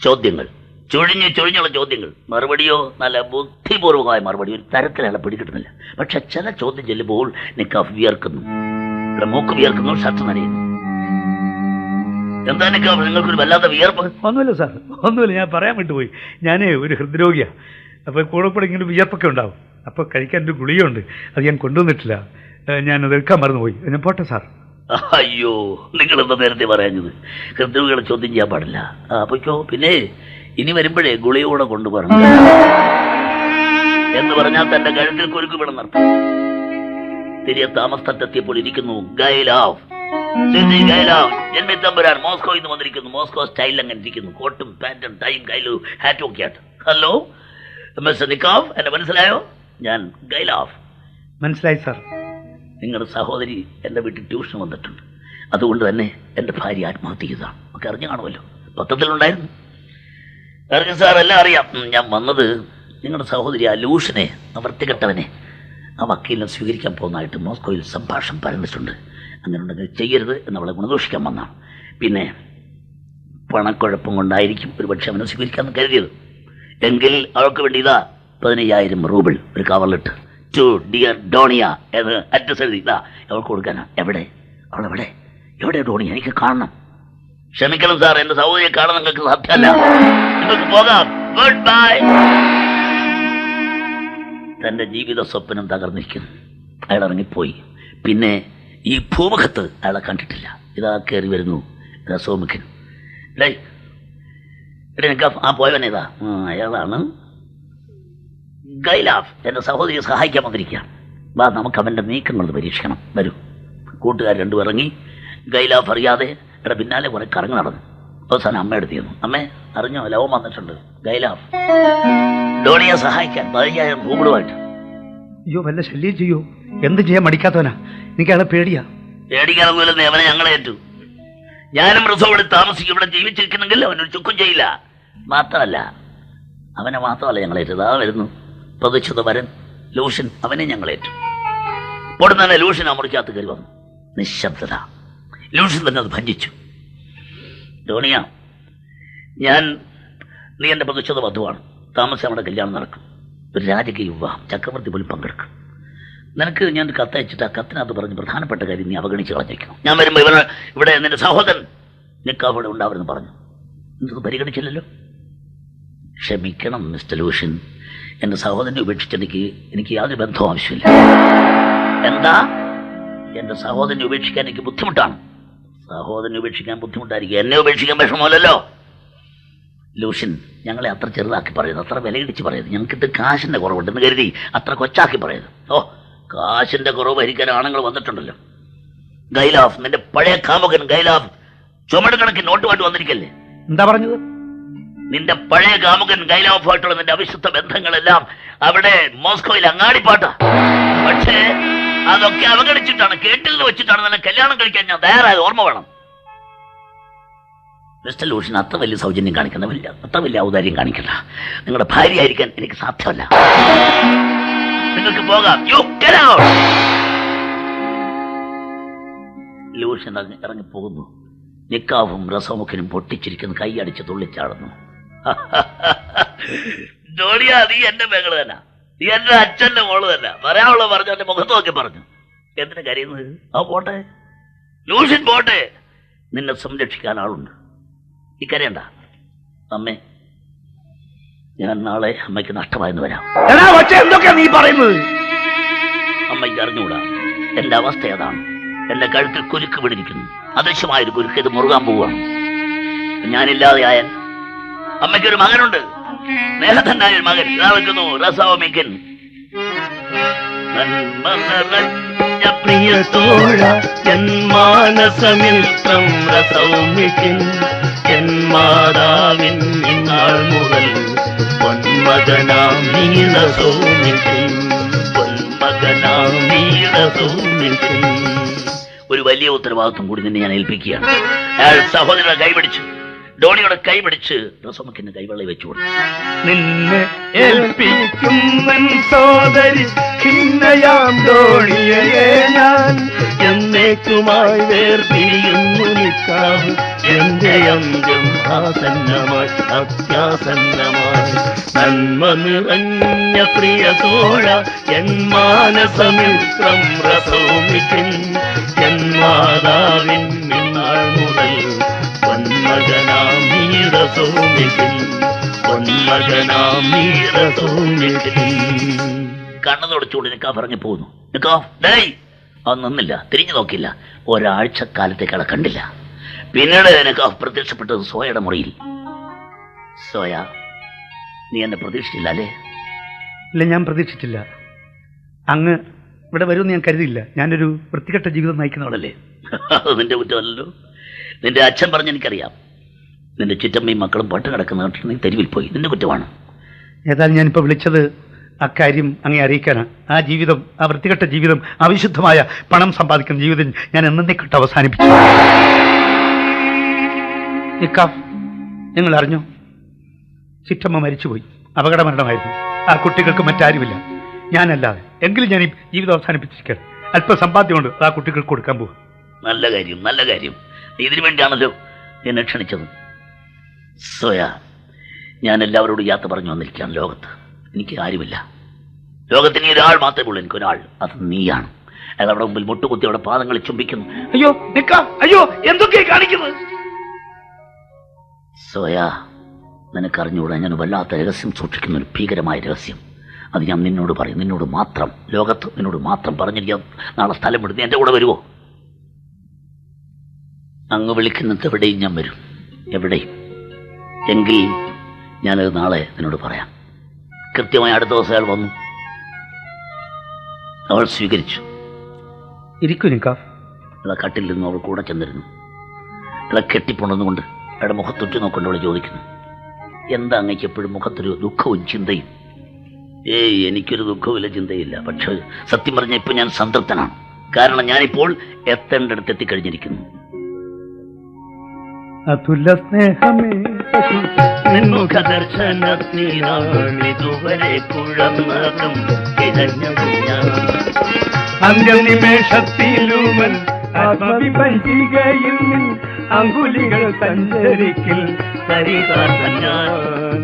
Speaker 3: ചോദ്യങ്ങൾ ചൊഴിഞ്ഞുള്ള ചോദ്യങ്ങൾ. മറുപടിയോ നല്ല ബുദ്ധിപൂർവമായ മറുപടി. ഒരു തരത്തിൽ അയാളെ പിടികിട്ടുന്നില്ല. പക്ഷെ ചില ചോദ്യം ചെല്ലുമ്പോൾ നിക്കാഫ് വിയർക്കുന്നു. ഇവിടെ മൂക്ക് വിയർക്കുന്നു, ഷർട്ട് നനയുന്നു. എന്താ നിക്കാഫ്, നിങ്ങൾക്കൊരു വല്ലാത്ത വിയർപ്പ്?
Speaker 2: ഒന്നുമില്ല സാർ, ഒന്നുമില്ല. ഞാൻ പറയാൻ വിട്ടുപോയി. ഞാൻ ഒരു ഹൃദ്രോഗിയാണ്. അപ്പോൾ കൂടെ ഇങ്ങനെ വിയർപ്പൊക്കെ ഉണ്ടാവും. അപ്പോൾ കഴിക്കാൻ ഒരു ഗുളികയുണ്ട്, അത് ഞാൻ കൊണ്ടുവന്നിട്ടില്ല. ഞാനത് എടുക്കാൻ മറന്നുപോയി. ഞാൻ പോട്ടെ സാർ.
Speaker 3: അയ്യോ, നിങ്ങളെന്താ നേരത്തെ പറയാഞ്ഞത്? ഹൃദ്രോഗികളെ ചോദ്യം ചെയ്യാൻ പാടില്ല. അപ്പോഴോ പിന്നെ ഇനി വരുമ്പോഴേ ഗുളിയോടെ കൊണ്ടുപോകണം എന്ന് പറഞ്ഞാൽ തന്റെ കഴുത്തിൽ കുരുക്ക് വീണം നടത്തും. തിരികെ താമസത്തെത്തിയപ്പോൾ ഇരിക്കുന്നു ഗൈലാവ്. ജന്മിത്തമ്പുരാൻ മോസ്കോയിൽ നിന്ന് വന്നിരിക്കുന്നു. മോസ്കോ സ്റ്റൈൽ അങ്ങനെ ഇരിക്കുന്നു. കോട്ടും പാന്റും ടൈം കയ്യിലും ഹാറ്റും ഒക്കെ ആയിട്ട്. ഹലോ മിസ്റ്റർ നിക്കാഫ്, എന്നെ മനസ്സിലായോ? ഞാൻ ഗൈലാവ്.
Speaker 2: മനസ്സിലായി സാർ.
Speaker 3: നിങ്ങളുടെ സഹോദരി എൻ്റെ വീട്ടിൽ ട്യൂഷൻ വന്നിട്ടുണ്ട്. അതുകൊണ്ട് തന്നെ എൻ്റെ ഭാര്യ ആത്മഹത്യ ചെയ്തതാണ്. ഒക്കെ അറിഞ്ഞു കാണുമല്ലോ, പത്രത്തിലുണ്ടായിരുന്നു. അറിയാം സാർ, എല്ലാം അറിയാം. ഞാൻ വന്നത് നിങ്ങളുടെ സഹോദരി ആ ലൂഷനെ, ആ വൃത്തികെട്ടവനെ, ആ വക്കീലിനെ സ്വീകരിക്കാൻ പോകുന്നതായിട്ട് മോസ്കോയിൽ സംഭാഷണം പരന്നിട്ടുണ്ട്. അങ്ങനെ ഉണ്ടെങ്കിൽ ചെയ്യരുത് എന്നവളെ ഗുണദോഷിക്കാൻ വന്നാണ്. പിന്നെ പണക്കുഴപ്പം കൊണ്ടായിരിക്കും ഒരുപക്ഷെ അവനെ സ്വീകരിക്കാമെന്ന് കരുതിയത്. എങ്കിൽ അവൾക്ക് വേണ്ടി ഇതാ 15,000 റൂബിൾ ഒരു കവറിലിട്ട് ടു ഡിയർ ഡോണിയ എന്ന് അഡ്രസ് എഴുതി ഇതാ അവൾക്ക് കൊടുക്കാനാ. എവിടെ അവളെവിടെ? എവിടെ ഡോണിയ? എനിക്ക് കാണണം. ക്ഷമിക്കണം സാർ, എന്റെ സഹോദരിയെ കാണാൻ നിങ്ങൾക്ക് സാധ്യമല്ല. നിങ്ങൾക്ക് പോകാം. Good bye. തന്റെ ജീവിത സ്വപ്നം തകർന്നിരിക്കുന്നു. അയാൾ ഇറങ്ങിപ്പോയി. പിന്നെ ഈ ഭൂമുഖത്ത് അയാളെ കണ്ടിട്ടില്ല. ഇതാ കയറി വരുന്നു രസോമുഖൻ. എനിക്ക് ആ പോയവനേതാ? അയാളാണ് ഗൈലാഫ്. എന്റെ സഹോദരിയെ സഹായിക്കാൻ വന്നിരിക്കുകയാണ്. വാ, നമുക്ക് അവന്റെ നീക്കങ്ങൾ പരീക്ഷിക്കണം. വരൂ. കൂട്ടുകാർ രണ്ടും ഇറങ്ങി. ഗൈലാഫ് അറിയാതെ ഇവിടെ പിന്നാലെ കുറെ കറങ്ങി നടന്നു. അവസാനം അമ്മ എടുത്തിരുന്നു. അമ്മേ, അറിഞ്ഞോ, ലവം വന്നിട്ടുണ്ട്. ഗൈലാഫ് ഡോണിയെ സഹായിക്കാൻ 15,000 റൂബിളുമായിട്ട്.
Speaker 2: അയ്യോ, വല്ല ശല്യം ചെയ്യോ? എന്ത് ചെയ്യാൻ മടിക്കാത്തവനാ? എനിക്ക് അയാളെ പേടിയാ.
Speaker 3: പേടിക്കാനൊന്നുമില്ലെന്ന് അവനെ ഞങ്ങളെ ഏറ്റു. ഞാനും റിസോർട്ടിൽ താമസിക്കും. ഇവിടെ ജീവിച്ചിരിക്കുന്നെങ്കിൽ അവനൊരു ചുക്കും ചെയ്യില്ല. അവനെ മാത്രമല്ല ഞങ്ങളേറ്റു. ഇതാ വരുന്നു പ്രതിഷ്ഠിത വരൻ ലൂഷൻ. അവനെ ഞങ്ങളേറ്റു. ഉടൻ തന്നെ ലൂഷൻ ആ മുറിക്കകത്ത് കയറി വന്നു. നിശബ്ദത. ലൂഷൻ തന്നെ അത് ഭഞ്ജിച്ചു. ഡോണിയ, നീ എൻ്റെ പ്രതിഷ്ഠിത വധുവാണ്. താമസം നമ്മുടെ കല്യാണം നടക്കും. ഒരു രാജകീയ വിവാഹം, ചക്രവർത്തി പോലും പങ്കെടുക്കും. നിനക്ക് ഞാൻ ഒരു കത്തയച്ചിട്ട് ആ കത്തിനകത്ത് പറഞ്ഞ് പ്രധാനപ്പെട്ട കാര്യം നീ അവഗണിച്ച് കളഞ്ഞേക്കണം. ഞാൻ വരുമ്പോൾ ഇവിടെ നിന്റെ സഹോദരൻ നിക്കാവിടെ ഉണ്ടാവരുന്ന് പറഞ്ഞു. എന്നത് പരിഗണിച്ചില്ലല്ലോ. ക്ഷമിക്കണം മിസ്റ്റർ ലൂഷൻ, എൻ്റെ സഹോദരനെ ഉപേക്ഷിച്ച് എനിക്ക് യാതൊരു ബന്ധവും ആവശ്യമില്ല. എന്താ? എൻ്റെ സഹോദരനെ ഉപേക്ഷിക്കാൻ എനിക്ക് ബുദ്ധിമുട്ടാണ്. സഹോദരനെ ഉപേക്ഷിക്കാൻ ബുദ്ധിമുട്ടായിരിക്കും, എന്നെ ഉപേക്ഷിക്കാൻ വിഷമമല്ലല്ലോ. ലൂഷൻ, ഞങ്ങളെ അത്ര ചെറുതാക്കി പറയുന്നത്, അത്ര വിലയിടിച്ച് പറയുന്നത്. ഞങ്ങൾക്കിട്ട് കാശിൻ്റെ കുറവുണ്ടെന്ന് കരുതി അത്ര കൊച്ചാക്കി പറയുന്നത്. ഓ, കാശിൻ്റെ കുറവ് ഭരിക്കാൻ ആണുങ്ങൾ വന്നിട്ടുണ്ടല്ലോ. ഗൈലാഫ്, നിന്റെ പഴയ കാമുകൻ ഗൈലാഫ് ചുമട് കണക്കിന് നോട്ടുമായിട്ട് വന്നിരിക്കല്ലേ?
Speaker 2: എന്താ പറഞ്ഞത്?
Speaker 3: നിന്റെ പഴയ കാമുകൻ ഗൈലാഫായിട്ടുള്ള നിന്റെ അവിശുദ്ധ ബന്ധങ്ങളെല്ലാം അവിടെ മോസ്കോയിൽ അങ്ങാടിപ്പാട്ടാ. പക്ഷേ അതൊക്കെ അവഗണിച്ചിട്ടാണ്, കേട്ടിൽ വെച്ചിട്ടാണ് നിന്നെ കല്യാണം കഴിക്കാൻ ഞാൻ തയ്യാറായത്. ഓർമ്മ വേണം മിസ്റ്റർ ലൂഷൻ. അത്ര വലിയ സൗജന്യം കാണിക്കണ്ട, അത്ര വലിയ ഔദാര്യം കാണിക്കണ്ട. നിങ്ങളുടെ ഭാര്യ ആയിരിക്കാൻ എനിക്ക് സാധ്യമല്ല. നിങ്ങൾക്ക് പോകാം. ലൂഷൻ ഇറങ്ങിപ്പോകുന്നു. നിക്കാവും രസമുഖനും പൊട്ടിച്ചിരിക്കുന്നു, കൈയടിച്ച് തുള്ളിച്ചാടുന്നു. ഡോണിയ, നീ എന്റെ മകള് തന്നെ, നീ എന്റെ അച്ഛന്റെ മോള് തന്നെ. പറയാനുള്ളത് പറഞ്ഞു, എന്റെ മുഖത്ത് നോക്കി പറഞ്ഞു. എന്തിനാ കരയുന്നത്? ആ പോട്ടെ ലൂഷൻ, പോട്ടെ. നിന്നെ സംരക്ഷിക്കാൻ ആളുണ്ട്. ഈ കരയണ്ട. അമ്മേ, ഞാൻ നാളെ അമ്മയ്ക്ക് നഷ്ടമായെന്ന് വരാം.
Speaker 2: എന്തൊക്കെയാ നീ പറയുന്നത്?
Speaker 3: അമ്മയ്ക്ക് അറിഞ്ഞുകൂടാ എന്റെ അവസ്ഥ ഏതാണ്. എന്റെ കഴുത്തിൽ കുരുക്ക് വീണിരിക്കുന്നു, അദൃശ്യമായൊരു കുരുക്ക്. ഇത് മുറുകാൻ പോവുകയാണ്. ഞാനില്ലാതെയായാൽ അമ്മയ്ക്കൊരു മകനുണ്ട്, സ്നേഹത്തന്നായ ഒരു മകൻ. ഇതാ വെക്കുന്നു രസോമിക്കൻ.
Speaker 4: പ്രിയ തോഴ എൻ മാനസമിത്രം രസൗമിക്കൻ, എൻ മാതാവിൻ ഇന്നാൾ മുതൽ പൊന്മകനാം നീ രസൗമിക്കൻ, പൊന്മകനാം നീ രസൗമിക്കൻ.
Speaker 3: ഒരു വലിയ ഉത്തരവാദിത്വം കൂടി നിന്നെ ഞാൻ ഏൽപ്പിക്കുകയാണ്. അയാൾ സഹോദരനെ കൈപിടിച്ചു, ഡോണിയുടെ കൈപിടിച്ച് റസോമക്കിന്റെ കൈവെള്ളി വെച്ചു കൊടുത്തു.
Speaker 4: നിന്നെ ഏൽപ്പിക്കും സോദരി ഖിന്നയാം ഡോണിയയെ ഞാൻ, എന്നേക്കുമായി വേർപിരിയുന്നു നിക്കാവ് എന്റെ അന്ത്യം ആസന്നമായി അത്യാസന്നമായി. നന്മ നിറഞ്ഞ പ്രിയ തോഴ എൻ മാനസമിത്രം രസോമിക്കൻ, എൻ മാതാവിൻ നിന്നാൾ മുതൽ പൊന്മകനാം നീ രസോമിക്കൻ, പൊന്മകനാം നീ രസോമിക്കൻ.
Speaker 3: കണ്ണു തുടച്ചുകൊണ്ട് നിക്കാഫ് ഇറങ്ങി പോകുന്നു. നിക്കാഫ് ഡേയ് അത് നിന്നില്ല, തിരിഞ്ഞു നോക്കില്ല. ഒരാഴ്ച കാലത്തേക്ക് കണ്ടില്ല. പിന്നീട് നിക്കാഫ് പ്രത്യക്ഷപ്പെട്ടത് സോയയുടെ മുറിയിൽ. സോയ, നീ എന്നെ പ്രതീക്ഷിച്ചില്ല അല്ലേ?
Speaker 2: ഇല്ല, ഞാൻ പ്രതീക്ഷിച്ചില്ല. അങ്ങ് ഇവിടെ വരുമെന്ന് ഞാൻ കരുതിയില്ല. ഞാനൊരു വൃത്തികെട്ട ജീവിതം നയിക്കുന്നവളല്ലേ.
Speaker 3: അത് നിന്റെ കുറ്റമല്ലല്ലോ. നിന്റെ അച്ഛൻ പറഞ്ഞെനിക്കറിയാം. നിന്റെ ചുറ്റമ്മയും മക്കളും പട്ട് കിടക്കുന്ന നീ തെരുവിൽ പോയി. നിന്റെ കുറ്റമാണ്.
Speaker 2: ഏതായാലും ഞാനിപ്പോൾ വിളിച്ചത് അക്കാര്യം അങ്ങേ അറിയിക്കാനാണ്. ആ ജീവിതം, ആ വൃത്തികെട്ട ജീവിതം, അവിശുദ്ധമായ പണം സമ്പാദിക്കുന്ന ജീവിതം ഞാൻ എന്നേക്കൊട്ട് അവസാനിപ്പിച്ചു. നിക്കാഫ്, നിങ്ങൾ അറിഞ്ഞോ? ചിറ്റമ്മ മരിച്ചുപോയി. അപകടമരണമായിരുന്നു. ആ കുട്ടികൾക്ക് മറ്റാരുമില്ല, ഞാനല്ലാതെ. എങ്കിലും ഞാൻ ഈ ജീവിതം അവസാനിപ്പിച്ചിരിക്കുകയാണ്. അല്പം സമ്പാദ്യമുണ്ട്, ആ കുട്ടികൾക്ക് കൊടുക്കാൻ പോകും.
Speaker 3: നല്ല കാര്യം, നല്ല കാര്യം. ഇതിനു വേണ്ടിയാണല്ലോ എന്നെ ക്ഷണിച്ചത്. സോയ, ഞാൻ എല്ലാവരോടും യാത്ര പറഞ്ഞു വന്നിരിക്കുകയാണ്. ലോകത്ത് എനിക്ക് ആരുമില്ല. ലോകത്തിന് ഒരാൾ മാത്രമേ ഉള്ളൂ, എനിക്കൊരാൾ. അത് നീയാണ്. അയാൾ അവിടെ മുമ്പിൽ മുട്ടുകുത്തി അവിടെ പാദങ്ങളിൽ ചുംബിക്കുന്നു.
Speaker 2: അയ്യോ നിക്കാം, അയ്യോ എന്തൊക്കെയാ കാണിക്കുന്നത്?
Speaker 3: സോയ, നിനക്കറിഞ്ഞുകൂടാ, ഞാൻ വല്ലാത്ത രഹസ്യം സൂക്ഷിക്കുന്ന ഒരു ഭീകരമായ രഹസ്യം. അത് ഞാൻ നിന്നോട് പറയും, നിന്നോട് മാത്രം, ലോകത്ത് നിന്നോട് മാത്രം പറഞ്ഞിരിക്കാം. നാളെ സ്ഥലം വിടുന്നു, എൻ്റെ കൂടെ വരുമോ? അങ്ങ് വിളിക്കുന്നത് എവിടെയും ഞാൻ വരും, എവിടെയും. എങ്കിൽ ഞാനത് നാളെ നിന്നോട് പറയാം. കൃത്യമായി അടുത്ത ദിവസം അയാൾ വന്നു. അവൾ സ്വീകരിച്ചു.
Speaker 2: ഇരിക്കൂ നിക്കാം.
Speaker 3: അയാളെ കട്ടിൽ നിന്ന് അവൾ കൂടെ ചെന്നിരുന്നു. അയാളെ കെട്ടിപ്പോണെന്നുകൊണ്ട് അയാളുടെ മുഖത്തൊറ്റു നോക്കൊണ്ട് അവൾ ചോദിക്കുന്നു, എന്താ അങ്ങേക്ക് എപ്പോഴും മുഖത്തൊരു ദുഃഖവും ചിന്തയും? എനിക്കൊരു ദുഃഖവുമില്ല, ചിന്തയില്ല. പക്ഷേ സത്യം പറഞ്ഞാൽ ഇപ്പൊ ഞാൻ സംതൃപ്തനാണ്. കാരണം ഞാനിപ്പോൾ എത്തേണ്ടടുത്ത് എത്തിക്കഴിഞ്ഞിരിക്കുന്നു.
Speaker 2: അതുല്യ സ്നേഹമേ
Speaker 3: നിൻമുഖ ദർശനത്തിനാണിതുവരെ കുഴന്നതും തിരഞ്ഞതും ഞാൻ.
Speaker 4: അന്ത്യനിമേഷത്തിലുമൻ ആത്മവിഭജികയിൽ നിൻ അങ്കുലികൾ സഞ്ചരിക്കിൽ
Speaker 3: സരിദാസൻ ഞാൻ,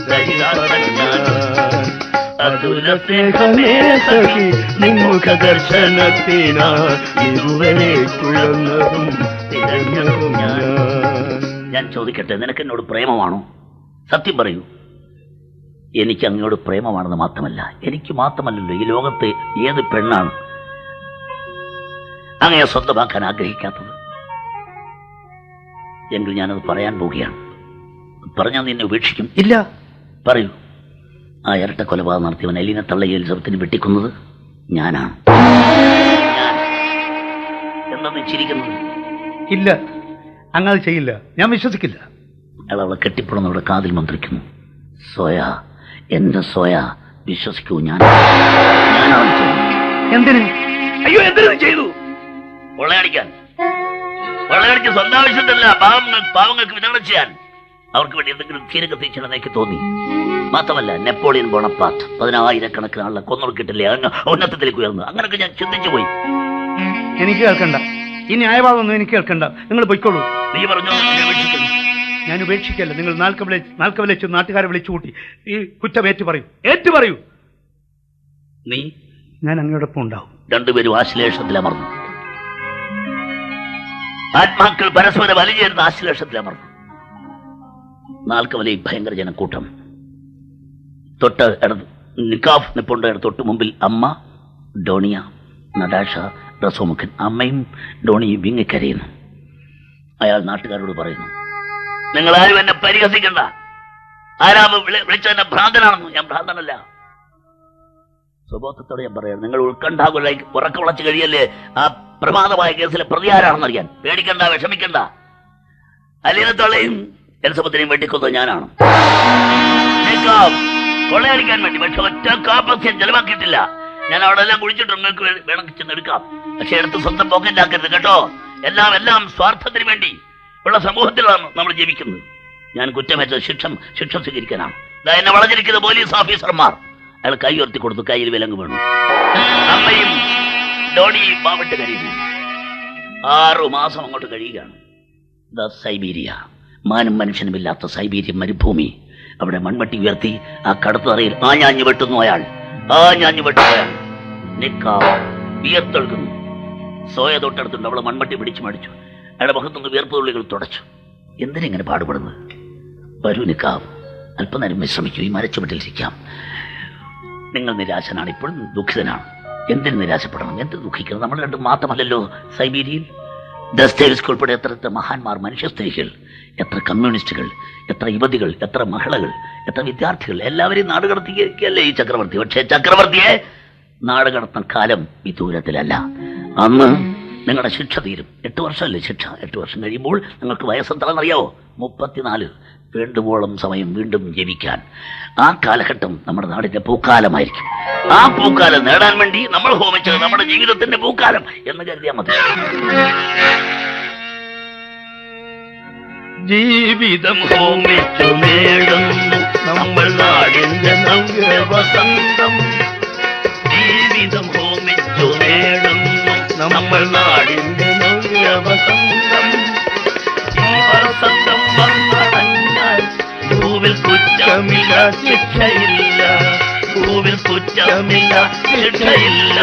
Speaker 3: സരിദാസൻ ഞാൻ. അതുല
Speaker 4: സ്നേഹമേ സഖി നിൻമുഖ ദർശനത്തിനാ ഇതുവരെ കുഴന്നതും തിരഞ്ഞതും
Speaker 3: ഞാൻ ചോദിക്കട്ടെ, നിനക്ക് എന്നോട് പ്രേമമാണോ? സത്യം പറയൂ. എനിക്ക് അങ്ങയോട് പ്രേമമാണെന്ന് മാത്രമല്ല, എനിക്ക് മാത്രമല്ലല്ലോ, ഈ ലോകത്തെ ഏത് പെണ്ണാണ് അങ്ങയെ സ്വന്തമാക്കാൻ ആഗ്രഹിക്കാത്തത്? എങ്കിൽ ഞാനത് പറയാൻ പോവുകയാണ്. പറഞ്ഞാൽ നിന്നെ ഉപേക്ഷിക്കും?
Speaker 2: ഇല്ല.
Speaker 3: പറയൂ. ആ ഇരട്ട കൊലപാതകം നടത്തിയവൻ എലീന തള്ള എലിസബത്തിന് വെട്ടിക്കുന്നത് ഞാനാണ്. ഞാൻ എന്താ ചിരിക്കുന്നത്?
Speaker 2: ഇല്ല, അങ്ങനെ ചെയ്യില്ല, ഞാൻ വിശ്വസിക്കില്ല.
Speaker 3: അയാൾ അവളെ കെട്ടിപ്പുറന്ന് അവിടെ കാതിൽ മന്ത്രിക്കുന്നു. സോയ, എന്റെ സോയ, വിശ്വസിക്കൂ, ഞാനാണ് ചെയ്തു.
Speaker 2: എന്തിന്?
Speaker 3: അയ്യോ, എന്തിനു ചെയ്തു? കൊള്ളയടിക്കാൻ. കൊള്ളയടിച്ച് സ്വന്താവശ്യത്തില്ല, പാവങ്ങൾക്ക് വിതരണം ചെയ്യാൻ, അവർക്ക് വേണ്ടി എന്തെങ്കിലും തീരകത്തിച്ചെന്ന് എനിക്ക് തോന്നി. മാത്രമല്ല, നെപ്പോളിയൻ ബോണപ്പാർട്ട് 10,000 ആളെ കൊന്നൊടുക്കിട്ടില്ലേ അങ്ങ് ഔന്നത്യത്തിലേക്ക് ഉയർന്നു. അങ്ങനൊക്കെ ഞാൻ ചിന്തിച്ചു പോയി.
Speaker 2: എനിക്ക് കേൾക്കണ്ട, ഈ ന്യായവാദമൊന്നും എനിക്ക് കേൾക്കണ്ട. നിങ്ങൾ പൊയ്ക്കോളൂ.
Speaker 3: നീ പറഞ്ഞു
Speaker 2: ഞാൻ ഉപേക്ഷിക്കല്ല. നിങ്ങൾ നാൽക്കവലിച്ച് നാട്ടുകാരെ വിളിച്ചു കൂട്ടി ഈ കുറ്റം ഏറ്റു പറയൂ.
Speaker 3: നീ
Speaker 2: ഞാൻ അങ്ങയോടൊപ്പം ഉണ്ടാവും.
Speaker 3: രണ്ടുപേരും ആശ്ലേഷത്തിലമർന്നു. ആത്മാക്കൾ പരസ്പരം വലിഞ്ഞേരുന്ന ആശ്ലേഷത്തിലമർന്നു. നാൽക്കവലി ഭയങ്കര ജനക്കൂട്ടം. തൊട്ട് നിക്കാഫ് നിപ്പുണ്ട്. തൊട്ട് മുമ്പിൽ അമ്മ, ഡോണിയ, നടാഷ, റസോമുഖൻ. അമ്മയും ഡോണിയും വിങ്ങിക്കരയുന്നു. അയാൾ നാട്ടുകാരോട് പറയുന്നു, നിങ്ങൾ ആരും എന്നെ പരിഹസിക്കണ്ട. ആരാമ വിളിച്ചെന്നെ ഭ്രാന്തനാണെന്ന്. ഞാൻ ഭ്രാന്തനല്ല. സ്വബോധത്തോടെ ഞാൻ പറയാം, നിങ്ങൾ ഉൾക്കണ്ടാകുള്ള ഉറക്കം വിളച്ച് കഴിയല്ലേ ആ പ്രമാദമായ കേസിലെ പ്രതിയാരാണെന്നറിയാൻ. പേടിക്കണ്ട, വിഷമിക്കണ്ട. അലീനത്തോളെയും എലിസബത്തിനെയും വെട്ടിക്കൊന്നത് ഞാനാണ്. കൊള്ളയടിക്കാൻ വേണ്ടി. പക്ഷെ ഒറ്റ കാപ്പസ്യം ചെലവാക്കിയിട്ടില്ല. ഞാൻ അവിടെ എല്ലാം കുഴിച്ചിട്ട് നിങ്ങൾക്ക് വേണമെങ്കിൽ ചെന്നെടുക്കാം. പക്ഷെ എടുത്ത് സ്വന്തം പോക്കറ്റാക്കരുത് കേട്ടോ. എല്ലാം സ്വാർത്ഥത്തിന് വേണ്ടി ഉള്ള സമൂഹത്തിലാണ് നമ്മൾ ജീവിക്കുന്നത്. ഞാൻ കുറ്റമേറ്റ ശിക്ഷ സ്വീകരിക്കാനാണ്. ഇതാ എന്നെ വളഞ്ഞിരിക്കുന്ന പോലീസ് ഓഫീസർമാർ. അയാൾ കൈ ഉയർത്തി കൊടുത്തു. കയ്യിൽ വിലങ്ങ് വീണു. അമ്മയും ഡോണിയും പാവിട്ട് കഴിയുന്നു. 6 മാസം അങ്ങോട്ട് കഴിയുകയാണ്. ഇതാ സൈബീരിയ, മാനും മനുഷ്യനുമില്ലാത്ത സൈബീരിയൻ മരുഭൂമി. അവിടെ മൺവെട്ടി ഉയർത്തി ആ കടത്തുതറയിൽ ആഞ്ഞാഞ്ഞു വെട്ടുന്നു അയാൾ. വിയർത്തൊഴുകുന്നു. സോയ തൊട്ടടുത്തുണ്ട്. അവളെ മൺവെട്ടി പിടിച്ചു മടിച്ചു. അയാളുടെ മുഖത്തുനിന്ന് വിയർപ്പ് തുള്ളികൾ തുടച്ചു. എന്തിനെങ്ങനെ പാടുപെടുന്നത്? വരൂ നിക്കാവ്, അല്പനേരം വിശ്രമിക്കൂ. ഈ മരച്ചുവട്ടിലിരിക്കാം. നിങ്ങൾ നിരാശനാണ്, ഇപ്പോഴും ദുഃഖിതനാണ്. എന്തിന് നിരാശപ്പെടണം, എന്തിന് ദുഃഖിക്കണം? നമ്മൾ രണ്ടും മാത്രമല്ലല്ലോ സൈബീരിയയിൽ. ദസ്തേവ്സ്കി ഉൾപ്പെടെ എത്ര മഹാന്മാർ, മനുഷ്യ സ്ത്രീകൾ, എത്ര കമ്മ്യൂണിസ്റ്റുകൾ, എത്ര യുവതികൾ, എത്ര മഹിളകൾ, എത്ര വിദ്യാർത്ഥികൾ, എല്ലാവരെയും നാടുകടത്തിയല്ലേ ഈ ചക്രവർത്തി. പക്ഷേ ചക്രവർത്തിയെ നാടുകടത്തുന്ന കാലം ഈ ദൂരത്തിലല്ല. അന്ന് നിങ്ങളുടെ ശിക്ഷ തീരും. 8 വർഷമല്ലേ ശിക്ഷ? 8 വർഷം കഴിയുമ്പോൾ നിങ്ങൾക്ക് വയസ്സെത്രയെന്നറിയാവോ? 34. വേണ്ടുവോളം സമയം വീണ്ടും ജീവിക്കാൻ. ആ കാലഘട്ടം നമ്മുടെ നാടിന്റെ പൂക്കാലമായിരിക്കും. ആ പൂക്കാലം നേടാൻ വേണ്ടി നമ്മൾ ഹോമിച്ചത് നമ്മുടെ ജീവിതത്തിന്റെ പൂക്കാലം എന്ന് കരുതിയാൽ മതി. ജീവിതം ഹോമിച്ചു നേടുന്നു നമ്മൾ നാടിന്റെ നവ്യ വസന്തം. ജീവിതം ഹോമിച്ചു നേടുന്നു നമ്മൾ നാടിന്റെ നവ്യ വസന്തം. ഈ വസന്തം വന്നടഞ്ഞാൽ ഭൂവിൽ കുറ്റമില്ല ശിക്ഷയില്ല, ഭൂവിൽ കുറ്റമില്ല ശിക്ഷയില്ല.